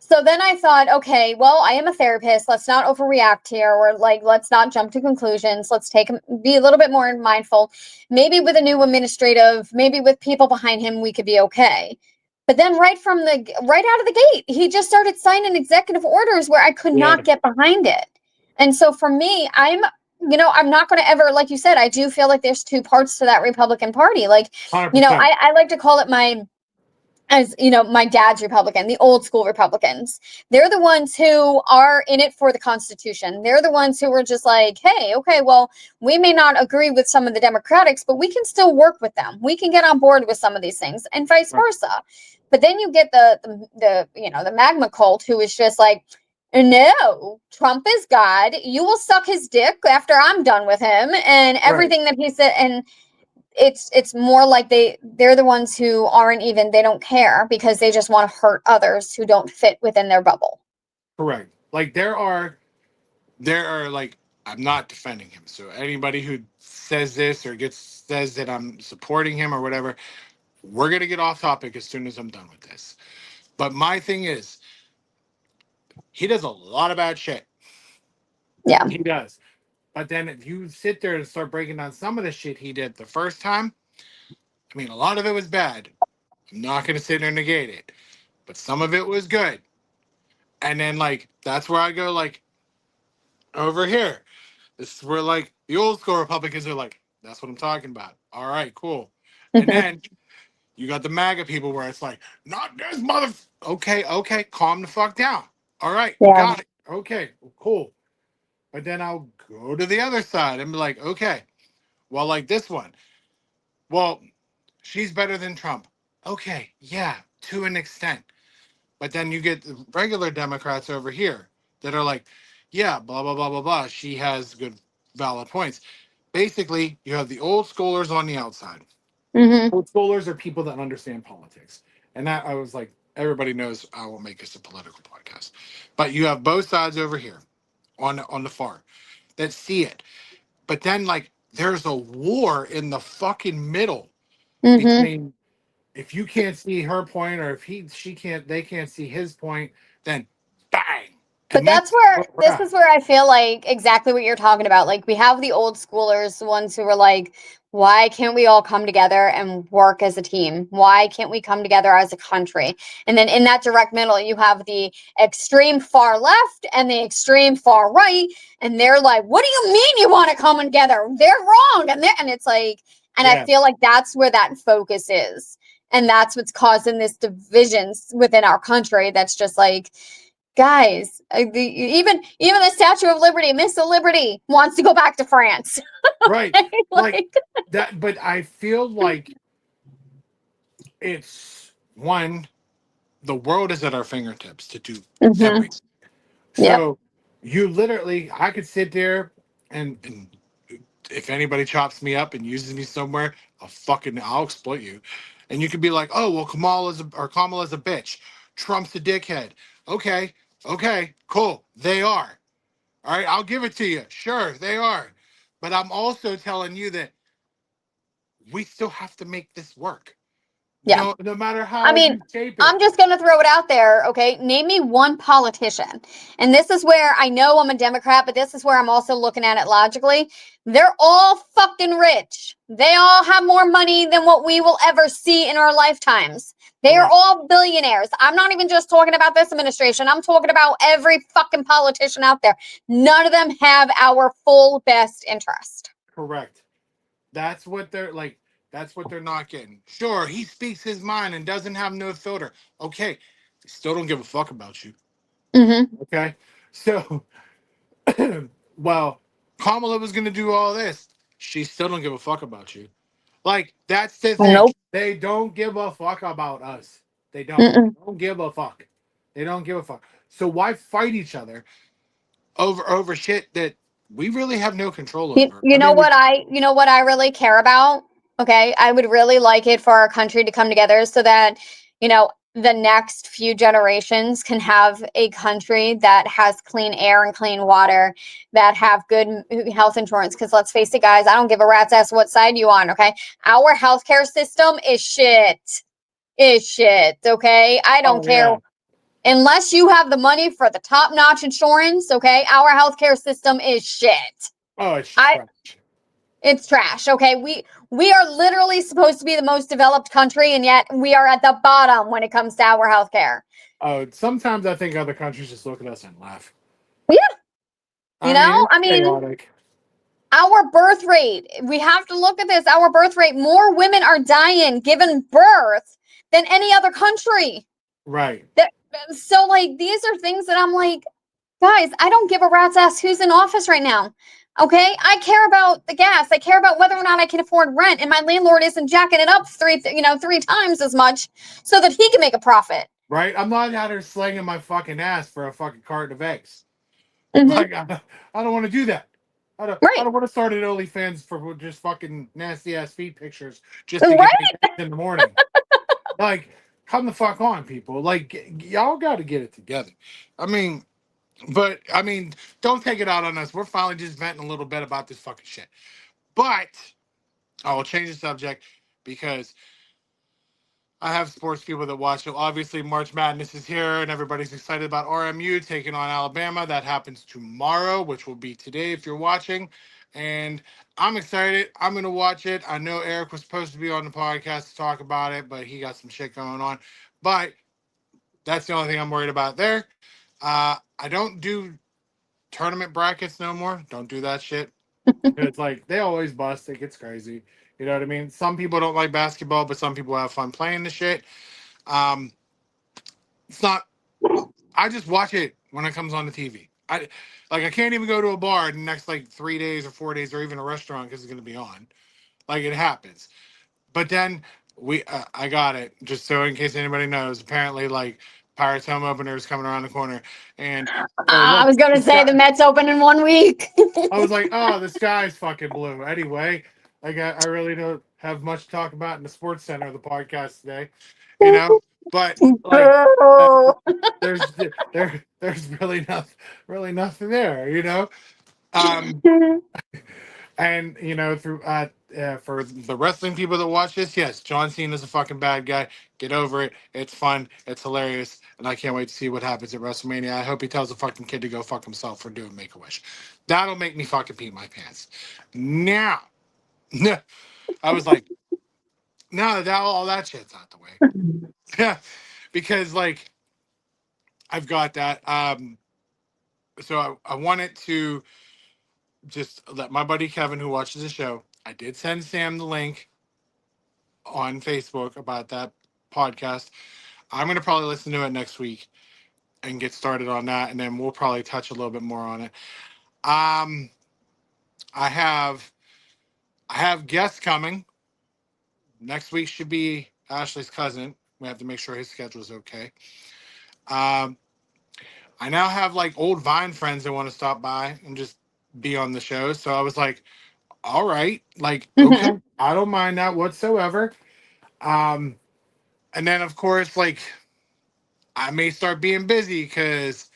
So then I thought, okay, well, I am a therapist. Let's not overreact here. Or like, let's not jump to conclusions. Let's be a little bit more mindful. Maybe with a new administrative, maybe with people behind him, we could be okay. But then right out of the gate, he just started signing executive orders where I could not get behind it. And so for me, I'm not going to ever, like you said, I do feel like there's two parts to that Republican Party. Like, 100%. I like to call it my dad's Republican, the old school Republicans. They're the ones who are in it for the Constitution. They're the ones who were just like, hey, okay, well, we may not agree with some of the Democrats, but we can still work with them. We can get on board with some of these things, and vice versa. But then you get the magma cult who is just like, no, Trump is God. You will suck his dick after I'm done with him, and everything that he said. And it's more like they're the ones who aren't even, they don't care because they just want to hurt others who don't fit within their bubble. Correct. Like there are like, I'm not defending him. So anybody who says this or says that I'm supporting him or whatever, we're going to get off topic as soon as I'm done with this. But my thing is, he does a lot of bad shit. Yeah. He does. But then if you sit there and start breaking down some of the shit he did the first time, I mean, a lot of it was bad. I'm not going to sit there and negate it. But some of it was good. And then, like, that's where I go, like, over here. This is where, like, the old school Republicans are like, that's what I'm talking about. All right, cool. And then you got the MAGA people where it's like, not this mother. Okay, calm the fuck down. All right, got it. Okay, cool. But then I'll go to the other side and be like, okay, well, like this one. Well, she's better than Trump. Okay, yeah, to an extent. But then you get the regular Democrats over here that are like, yeah, blah, blah, blah, blah, blah. She has good, valid points. Basically, you have the old schoolers on the outside. Mm-hmm. Old schoolers are people that understand politics. And that, I was like, everybody knows I won't make this a political podcast. But you have both sides over here on the far that see it. But then, like, there's a war in the fucking middle between, if you can't see her point, or if they can't see his point, then bang. But that's where this is where I feel like exactly what you're talking about. Like, we have the old schoolers, the ones who were like, why can't we all come together and work as a team? Why can't we come together as a country? And then in that direct middle, you have the extreme far left and the extreme far right. And they're like, what do you mean you want to come together? They're wrong. And it's like, and I feel like that's where that focus is. And that's what's causing this divisions within our country. That's just like, guys, even the Statue of Liberty, Miss Liberty, wants to go back to France. Right. like that. But I feel like it's the world is at our fingertips to do everything. So you literally, I could sit there and if anybody chops me up and uses me somewhere, I'll exploit you. And you could be like, oh, well, Kamala's a bitch. Trump's a dickhead. Okay, cool. They are. All right, I'll give it to you. Sure, they are. But I'm also telling you that we still have to make this work. Yeah. No matter how you shape it. I'm just going to throw it out there, okay? Name me one politician. And this is where I know I'm a Democrat, but this is where I'm also looking at it logically. They're all fucking rich. They all have more money than what we will ever see in our lifetimes. They are all billionaires. I'm not even just talking about this administration. I'm talking about every fucking politician out there. None of them have our full best interest. Correct. That's what they're like. That's what they're not getting. Sure, he speaks his mind and doesn't have no filter. Okay, they still don't give a fuck about you. Okay, so, well, Kamala was going to do all this. She still don't give a fuck about you. Like, that's the thing. Nope. They don't give a fuck about us. They don't. They don't give a fuck. They don't give a fuck. So why fight each other over shit that we really have no control over? You know what I really care about? Okay, I would really like it for our country to come together so that, the next few generations can have a country that has clean air and clean water, that have good health insurance. Because let's face it, guys, I don't give a rat's ass what side you on, okay? Our healthcare system is shit. Okay? I don't care. unless you have the money for the top-notch insurance, okay, our healthcare system is shit. Oh, it's trash. It's trash, okay? We are literally supposed to be the most developed country, and yet we are at the bottom when it comes to our healthcare. Oh, sometimes I think other countries just look at us and laugh. Yeah. I mean, chaotic. Our birth rate, we have to look at this. Our birth rate, more women are dying given birth than any other country. Right. So, like, these are things that I'm like, guys, I don't give a rat's ass who's in office right now. Okay, I care about the gas. I care about whether or not I can afford rent, and my landlord isn't jacking it up three times as much so that he can make a profit. Right? I'm not out here slanging my fucking ass for a fucking carton of eggs. Mm-hmm. Like, I don't want to do that. I don't want to start an OnlyFans for just fucking nasty ass feet pictures just to get me in the morning. Like, come the fuck on, people. Like, y'all got to get it together. I mean, don't take it out on us. We're finally just venting a little bit about this fucking shit. But I will change the subject because I have sports people that watch it. Obviously, March Madness is here, and everybody's excited about RMU taking on Alabama. That happens tomorrow, which will be today if you're watching. And I'm excited. I'm going to watch it. I know Eric was supposed to be on the podcast to talk about it, but he got some shit going on. But that's the only thing I'm worried about there. I don't do tournament brackets no more. Don't do that shit. It's like they always bust. It gets crazy. You know what I mean? Some people don't like basketball, but some people have fun playing the shit. It's not. I just watch it when it comes on the TV. I can't even go to a bar in the next like 3 days or 4 days or even a restaurant because it's gonna be on. Like it happens. But then I got it just so in case anybody knows. Apparently, like Pirates home opener is coming around the corner, and I was gonna say the Mets open in 1 week. I was like, oh, the sky's fucking blue. Anyway, I really don't have much to talk about in the sports center of the podcast today, you know. But like, there's really nothing there, you know. And you know, through for the wrestling people that watch this, yes, John Cena's a fucking bad guy. Get over it. It's fun. It's hilarious, and I can't wait to see what happens at WrestleMania. I hope he tells the fucking kid to go fuck himself for doing Make a Wish. That'll make me fucking pee my pants. Now, I was like, now that all that shit's out the way, yeah, because like I've got that. So I wanted to just let my buddy Kevin, who watches the show, I did send Sam the link on Facebook about that podcast. I'm going to probably listen to it next week and get started on that, and then we'll probably touch a little bit more on it. I have guests coming. Next week should be Ashley's cousin. We have to make sure his schedule is okay. I now have like old Vine friends that want to stop by and just be on the show. So I was like, all right, like, okay, I don't mind that whatsoever. And then of course, like, I may start being busy because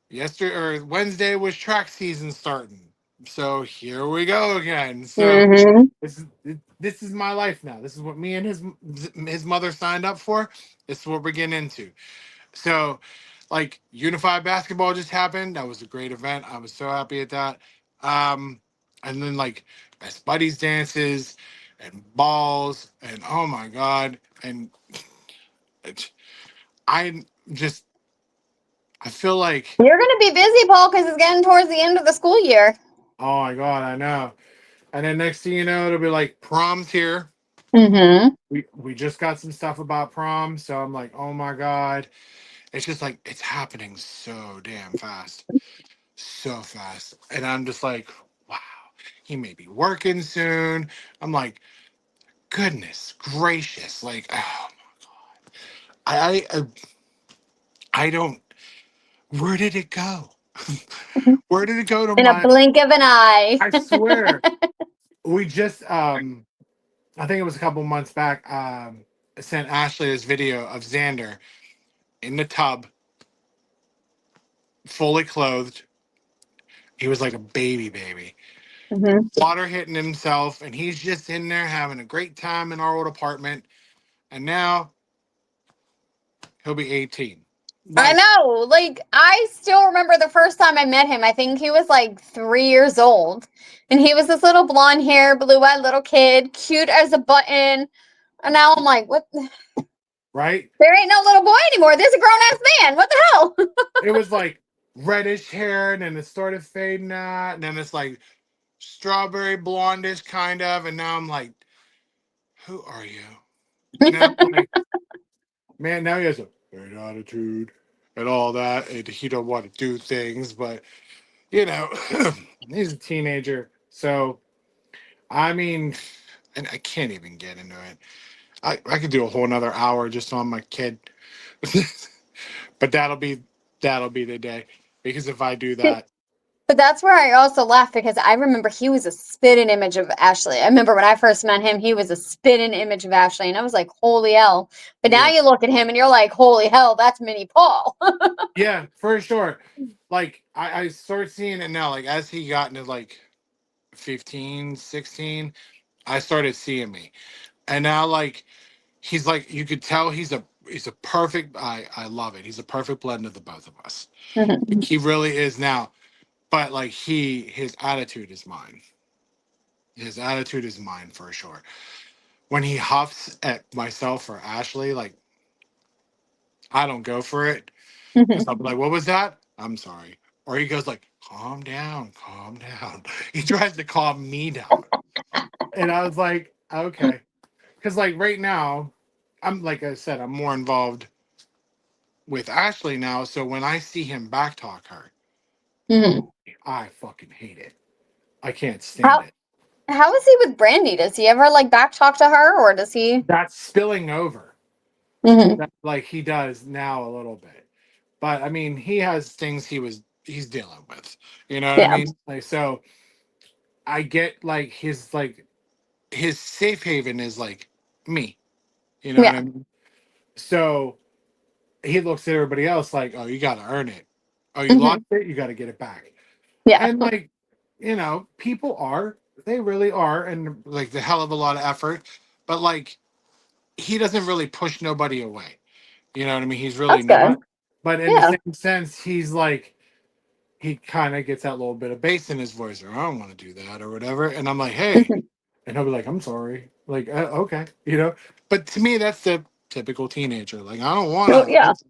yesterday or Wednesday was track season starting. So here we go again. So this is my life now. This is what me and his mother signed up for. This is what we're getting into. So, like, Unified Basketball just happened. That was a great event. I was so happy at that. And then like Best Buddies dances and balls and oh my god, and I just I feel like you're gonna be busy, Paul, because it's getting towards the end of the school year. Oh my god, I know. And then next thing you know, it'll be like prom's here. We just got some stuff about prom, so I'm like, oh my god. It's just like it's happening so damn fast. So fast. And I'm just like, wow, he may be working soon. I'm like, goodness gracious. Like, oh my god. I don't where did it go? Where did it go to in a blink of an eye? I swear. We just I think it was a couple months back, sent Ashley this video of Xander in the tub, fully clothed. He was like a baby. Water hitting himself, and he's just in there having a great time in our old apartment. And now he'll be 18. I Like, know. Like, I still remember the first time I met him. I think he was like 3 years old. And he was this little blonde hair, blue eyed little kid, cute as a button. And now I'm like, what? right? There ain't no little boy anymore. There's a grown ass man. What the hell? It was like reddish hair, and then it started fading out, and then it's like strawberry blondish kind of, and now I'm like, who are you? And then I'm like, man, now he has a great attitude and all that, and he don't want to do things, but you know, he's a teenager, so I mean, and I can't even get into it. I could do a whole another hour just on my kid, but that'll be the day because if I do that, But that's where I also laugh because I remember he was a spitting image of Ashley. I remember when I first met him, he was a spitting image of Ashley, and I was like, "Holy hell!" But now yeah, you look at him and you're like, "Holy hell, that's Mini Paul." yeah, for sure. Like I start seeing it now. Like as he got into like 15, 16, I started seeing me, and now like he's like you could tell he's a perfect. I love it. He's a perfect blend of the both of us. Mhm. He really is now. But like his attitude is mine. His attitude is mine for sure. When he huffs at myself or Ashley, like I don't go for it because I'll be like, "What was that? I'm sorry." Or he goes like, "Calm down, calm down." He tries to calm me down, and I was like, "Okay," because like right now, I'm like I said, I'm more involved with Ashley now. So when I see him backtalk her, Mhm. I fucking hate it. I can't stand How it. how is he with Brandy? Does he ever like back talk to her, or does he? That's spilling over. Mhm. That, like he does now a little bit. But I mean, he has things he's dealing with. You know what I Yeah. mean? Like so I get like his safe haven is like me. You know what Yeah. I mean? So he looks at everybody else like, oh, you gotta earn it. Oh, you lost Mhm. it, you gotta get it back. Yeah. And like, people they really are, and like the hell of a lot of effort, but like he doesn't really push nobody away. You know what I mean? He's really That's good. not. But in the Yeah. same sense, he's like he kind of gets that little bit of bass in his voice, or I don't want to do that, or whatever. And I'm like, hey, Mhm. and he'll be like, I'm sorry, like okay, But to me, that's the typical teenager. Like, I don't Oh, want yeah. to.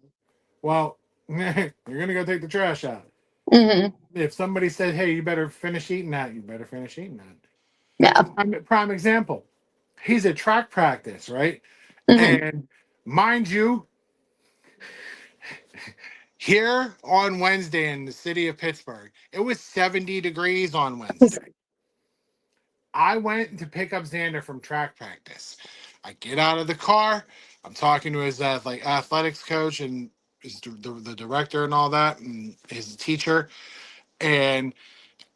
Well, you're gonna go take the trash out. Mhm. If somebody said, hey, you better finish eating that, you better finish eating Yeah. that. Prime example. He's at track practice, right? Mhm. And mind you, here on Wednesday in the city of Pittsburgh, it was 70 degrees on Wednesday. I went to pick up Xander from track practice. I get out of the car. I'm talking to his like athletics coach and the director and all that, and his teacher. And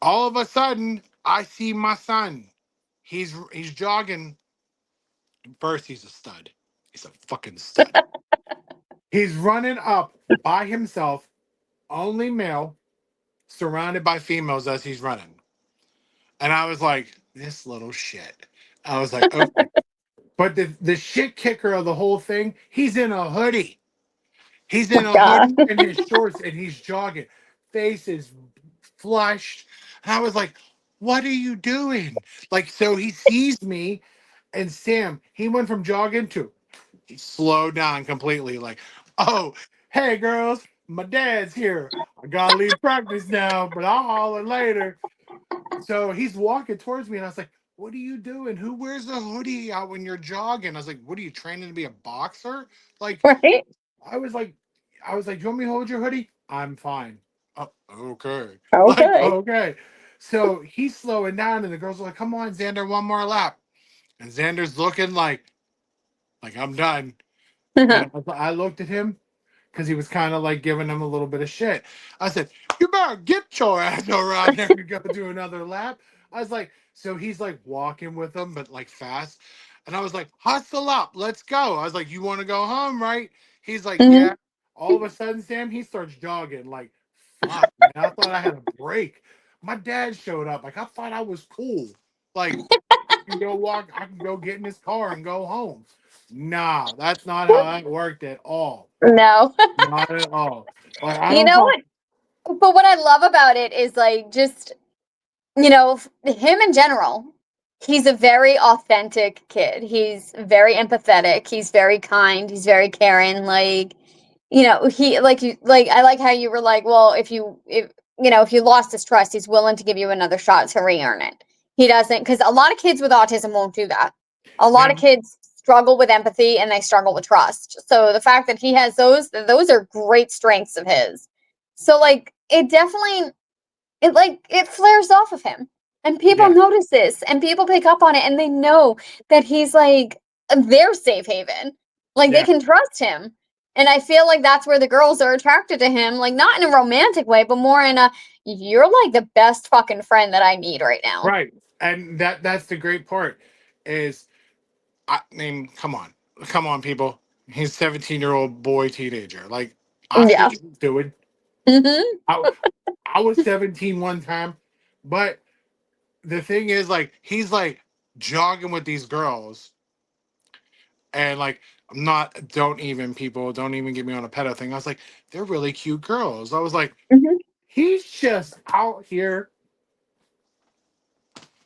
all of a sudden, I see my son. He's jogging. First, he's a stud. He's a fucking stud. He's running up by himself, only male, surrounded by females as he's running. And I was like, this little shit. I was like, okay. But the shit kicker of the whole thing, he's in a hoodie. He's in a God. hoodie and his shorts and he's jogging. Face is flushed. And I was like, what are you doing? Like, so he sees me and Sam, he went from jogging to he slowed down completely, like, oh, hey girls, my dad's here. I gotta leave practice now, but I'll holler later. So he's walking towards me, and I was like, "What are you doing? Who wears a hoodie out when you're jogging?" I was like, "What are you training to be a boxer?" Like, Right? I was like, "Do you want me to hold your hoodie?" I'm fine. Oh, okay. Like, Okay. okay. So he's slowing down, and the girls are like, "Come on, Xander, one more lap." And Xander's looking like I'm done. And I looked at him because he was kind of like giving him a little bit of shit. I said, "You better get your ass around there and go do another lap." I was like, so he's like walking with him, but like fast. And I was like, hustle up, let's go. I was like, you want to go home, right? He's like, Mhm. yeah. All of a sudden, Sam, he starts jogging. Like, fuck, man. I thought I had a break. My dad showed up. Like, I thought I was cool. Like, I can go get in his car and go home. Nah, that's not how that worked at all. No. Not at all. Like I You don't know talk. what? But what I love about it is like just, him in general. He's a very authentic kid. He's very empathetic. He's very kind. He's very caring. Like, he like you like I like how you were like, well, if you lost his trust, he's willing to give you another shot to re-earn it. He doesn't, because a lot of kids with autism won't do that. A lot of Now, kids struggle with empathy and they struggle with trust. So the fact that he has those are great strengths of his. So like it definitely it flares off of him. And people yeah, notice this and people pick up on it and they know that he's like their safe haven. Like they yeah, can trust him. And I feel like that's where the girls are attracted to him, like not in a romantic way, but more in a you're like the best fucking friend that I need right now. right. And that's the great part is I mean, come on, people. He's 17-year-old boy teenager. Like I see Yeah. what he's doing. Hmm. I I was 17 one time, but the thing is, like, he's like jogging with these girls, and like, I'm not. Don't even get me on a pedo thing. I was like, they're really cute girls. I was like, Hmm. he's just out here,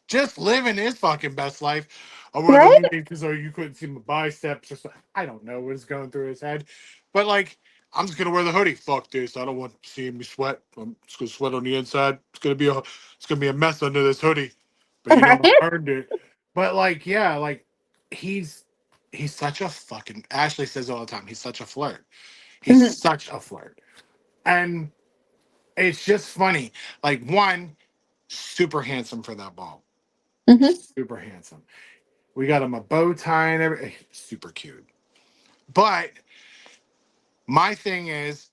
just living his fucking best life. I wear the Right? hoodie because you couldn't see my biceps or something. I don't know what's going through his head, but like, I'm just gonna wear the hoodie. Fuck this. I don't want to see me sweat. I'm just gonna sweat on the inside. It's gonna be a mess under this hoodie. But Right? I earned it. But like, yeah, like he's he's such a fucking. Ashley says all the time. He's such a flirt. He's Hmm. such a flirt, and it's just funny. Like one, super handsome for that ball. Hmm. Super handsome. We got him a bow tie and everything. Super cute. But my thing is,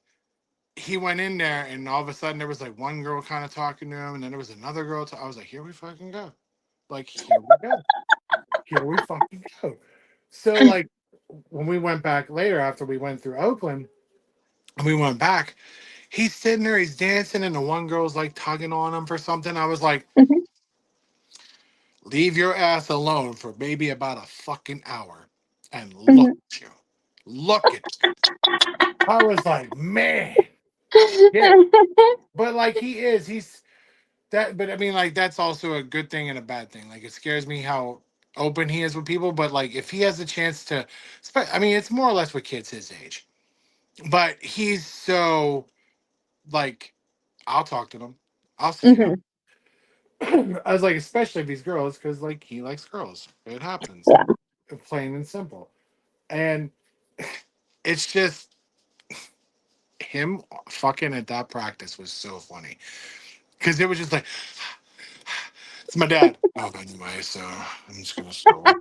he went in there and all of a sudden there was like one girl kind of talking to him, and then there was another girl. I was like, here we fucking go. Like, here we go. Here we fucking go. So, like, when we went back later after we went through Oakland and we went back, he's sitting there, he's dancing, and the one girl's like tugging on him for something. I was like, Hmm. leave your ass alone for maybe about a fucking hour and look Hmm. at you. Look at you. I was like, man, yeah. But like he's that. But I mean, like that's also a good thing and a bad thing. Like it scares me how open he is with people. But like if he has a chance to, I mean, it's more or less with kids his age. But he's so like, I'll talk to them. I'll see them. Hmm. I was like, especially these girls, because like he likes girls. It happens, Yeah. plain and simple. And it's just him fucking at that practice was so funny because it was just like, it's my dad. Oh, anyway, so I'm just gonna start.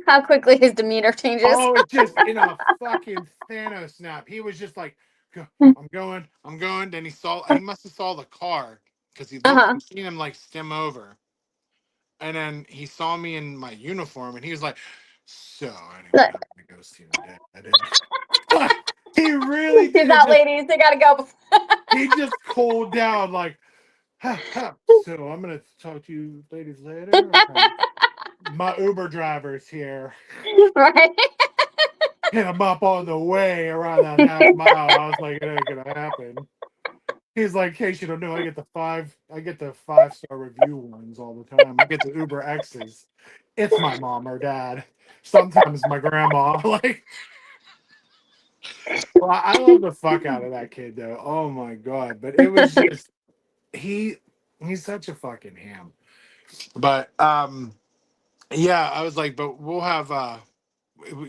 How quickly his demeanor changes. Oh, it's just in a fucking Thanos snap. He was just like, I'm going. Then he must have saw the car because Uh-huh. he seen him like stem over, and then he saw me in my uniform, and he was like, so anyway, Look, I'm gonna go see my dad. And he really peace did it. out, ladies. They gotta go. He just cooled down like, ha, ha. So I'm gonna talk to you ladies later. My Uber driver's here. Right? Hit him up on the way around that half mile. I was like, it ain't gonna happen. He's like, in case you don't know, I get the 5-star review ones all the time. I get the Uber X's. It's my mom or dad. Sometimes my grandma. Like, well, I love the fuck out of that kid though. Oh my god. But it was just he he's such a fucking ham. But yeah, I was like, but we'll have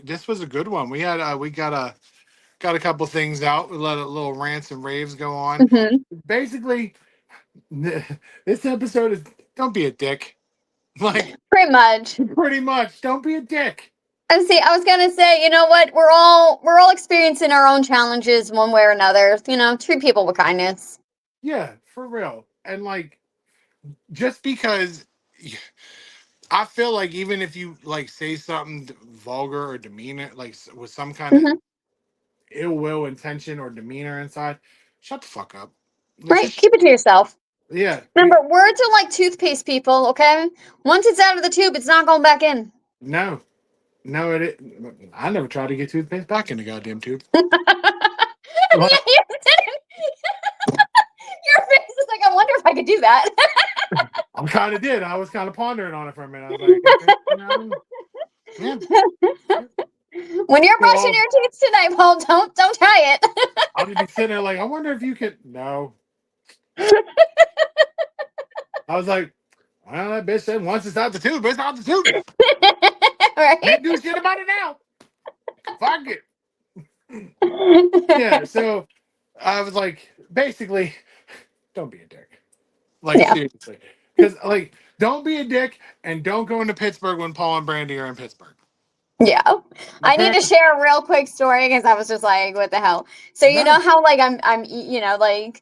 this was a good one. We got a couple things out. We let a little rants and raves go on. Hmm. Basically, this episode is don't be a dick. Like Pretty much. pretty much, don't be a dick. And see, I was gonna say, you know what? We're all experiencing our own challenges one way or another. Treat people with kindness. Yeah, for real. And like just because I feel like even if you like say something vulgar or demeanor, like with some kind of Hmm. ill will intention or demeanor inside, shut the fuck up. Let's Right? just Keep it to yourself. yeah. Remember, words are like toothpaste, people. Okay, once it's out of the tube, it's not going back in. No. No, I never tried to get toothpaste back in the goddamn tube. Yeah, Like, you didn't. Your face is like, I wonder if I could do that. I kind of did. I was kind of pondering on it for a minute. I was like, yeah. When you're brushing So your teeth tonight, Paul, don't try it. I'll just be sitting there like, I wonder if you could. No. I was like, well, that bitch said once it's out the tube, it's out the tube. Right? Can't do shit about it now. Fuck it. Yeah. So I was like, basically, don't be a dick. Like, Yeah. seriously. Because, like, don't be a dick and don't go into Pittsburgh when Paul and Brandy are in Pittsburgh. Yeah. My I need to parents, share a real quick story because I was just like, what the hell? So you know no. how like I'm like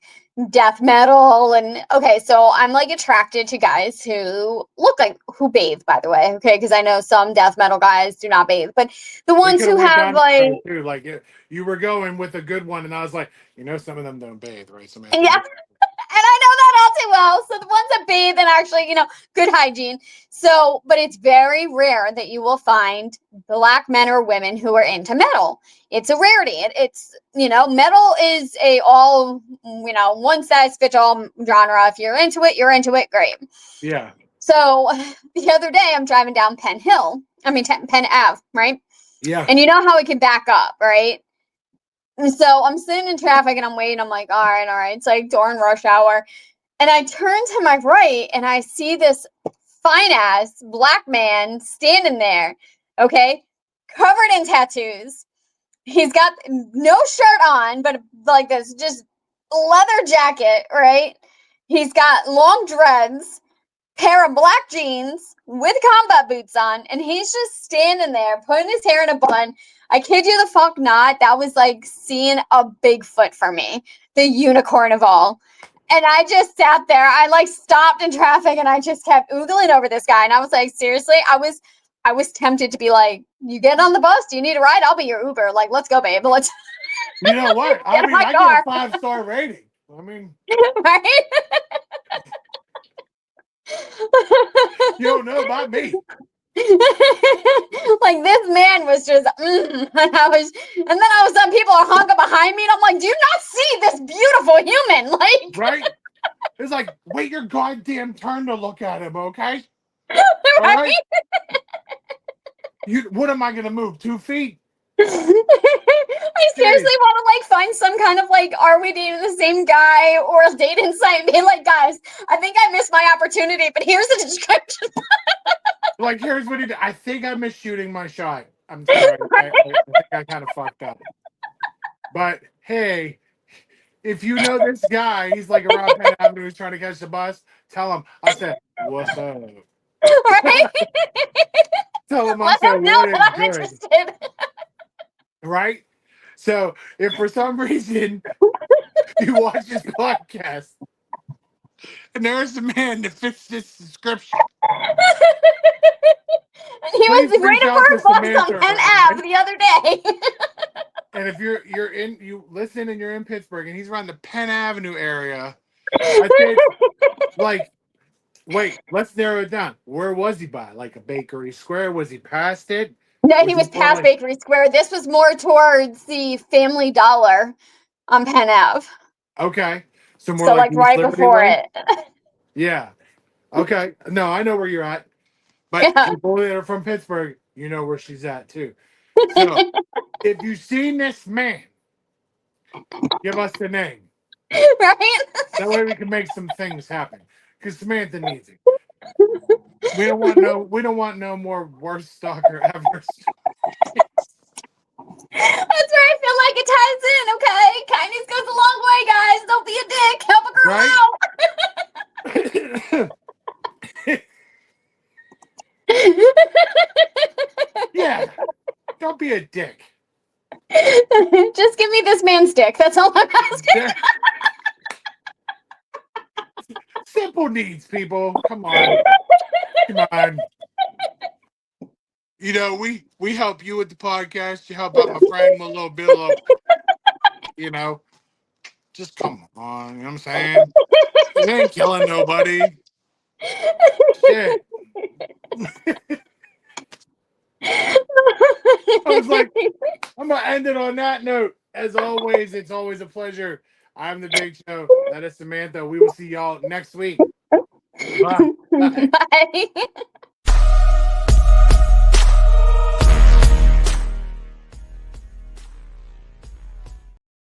death metal and okay, so I'm like attracted to guys who look like who bathe, by the way, okay? Because I know some death metal guys do not bathe, but the We ones could who have went have down that like road too. Like, you were going with a good one, and I was like, some of them don't bathe, right, Samantha? yeah. And I know that all too well. So the ones that bathe and actually, good hygiene. So, but it's very rare that you will find black men or women who are into metal. It's a rarity. It's metal is a all, one size fits all genre. If you're into it, you're into it. Great. Yeah. So the other day I'm driving down Penn Ave, right? Yeah. And you know how it can back up, right? And so I'm sitting in traffic and I'm waiting. I'm like, all right. It's like during rush hour. And I turn to my right and I see this fine ass black man standing there, okay, covered in tattoos. He's got no shirt on, but like this just leather jacket, right? He's got long dreads, pair of black jeans with combat boots on, and he's just standing there putting his hair in a bun. I kid you the fuck not. That was like seeing a Bigfoot for me, the unicorn of all. And I just sat there. I like stopped in traffic and I just kept oogling over this guy. And I was like, seriously, I was tempted to be like, you get on the bus? Do you need a ride? I'll be your Uber. Like, let's go, babe. Let's You know what? I get in mean, my I car. get a 5-star rating. I mean, Right? you don't know about me. Like this man was just and then all of a sudden people are hung up behind me and I'm like, do you not see this beautiful human? Like Right? It's like, wait your goddamn turn to look at him, okay? right? All right? What am I gonna move? 2 feet? I seriously want to like find some kind of like, are we dating the same guy or a dating site and be like, guys, I think I missed my opportunity, but here's the description. Like, here's what he did. I think I missed shooting my shot. I'm sorry. I think I kind of fucked up. But hey, if you know this guy, he's like around Penn Avenue, he's trying to catch the bus. Tell him I said, "What's up?" Right? Tell him I Let said, him know "What that is I'm good?" interested. Right? So if for some reason you watch this podcast and there's a man that fits this description, And he please was reach waiting out for to a bus on Samantha. Penn Ave the other day. And if you listen and you're in Pittsburgh and he's around the Penn Avenue area, I think like, wait, let's narrow it down. Where was he by? Like a Bakery Square? Was he past it? No, he was more past like, Bakery Square. This was more towards the Family Dollar on Penn Ave. okay, so more So like like East right Liberty before way? it. Yeah. Okay. No, I know where you're at. But Yeah. people that are from Pittsburgh, you know where she's at too. So if you've seen this man, give us the name. Right? That way we can make some things happen. Because Samantha needs it. We don't want no more worst stalker ever. That's where I feel like it ties in, okay? Kindness goes a long way, guys. Don't be a dick. Help a girl Right? out. Yeah. Don't be a dick. Just give me this man's dick. That's all I'm asking. Simple needs, people. Come on. Come on. You know, we help you with the podcast. You help out my friend with a little bit of, just come on. You know what I'm saying? It ain't killing nobody. Shit. was like, I'm gonna end it on that note. As always, it's always a pleasure. I'm the Big Show. That is Samantha. We will see y'all next week. Bye. Bye.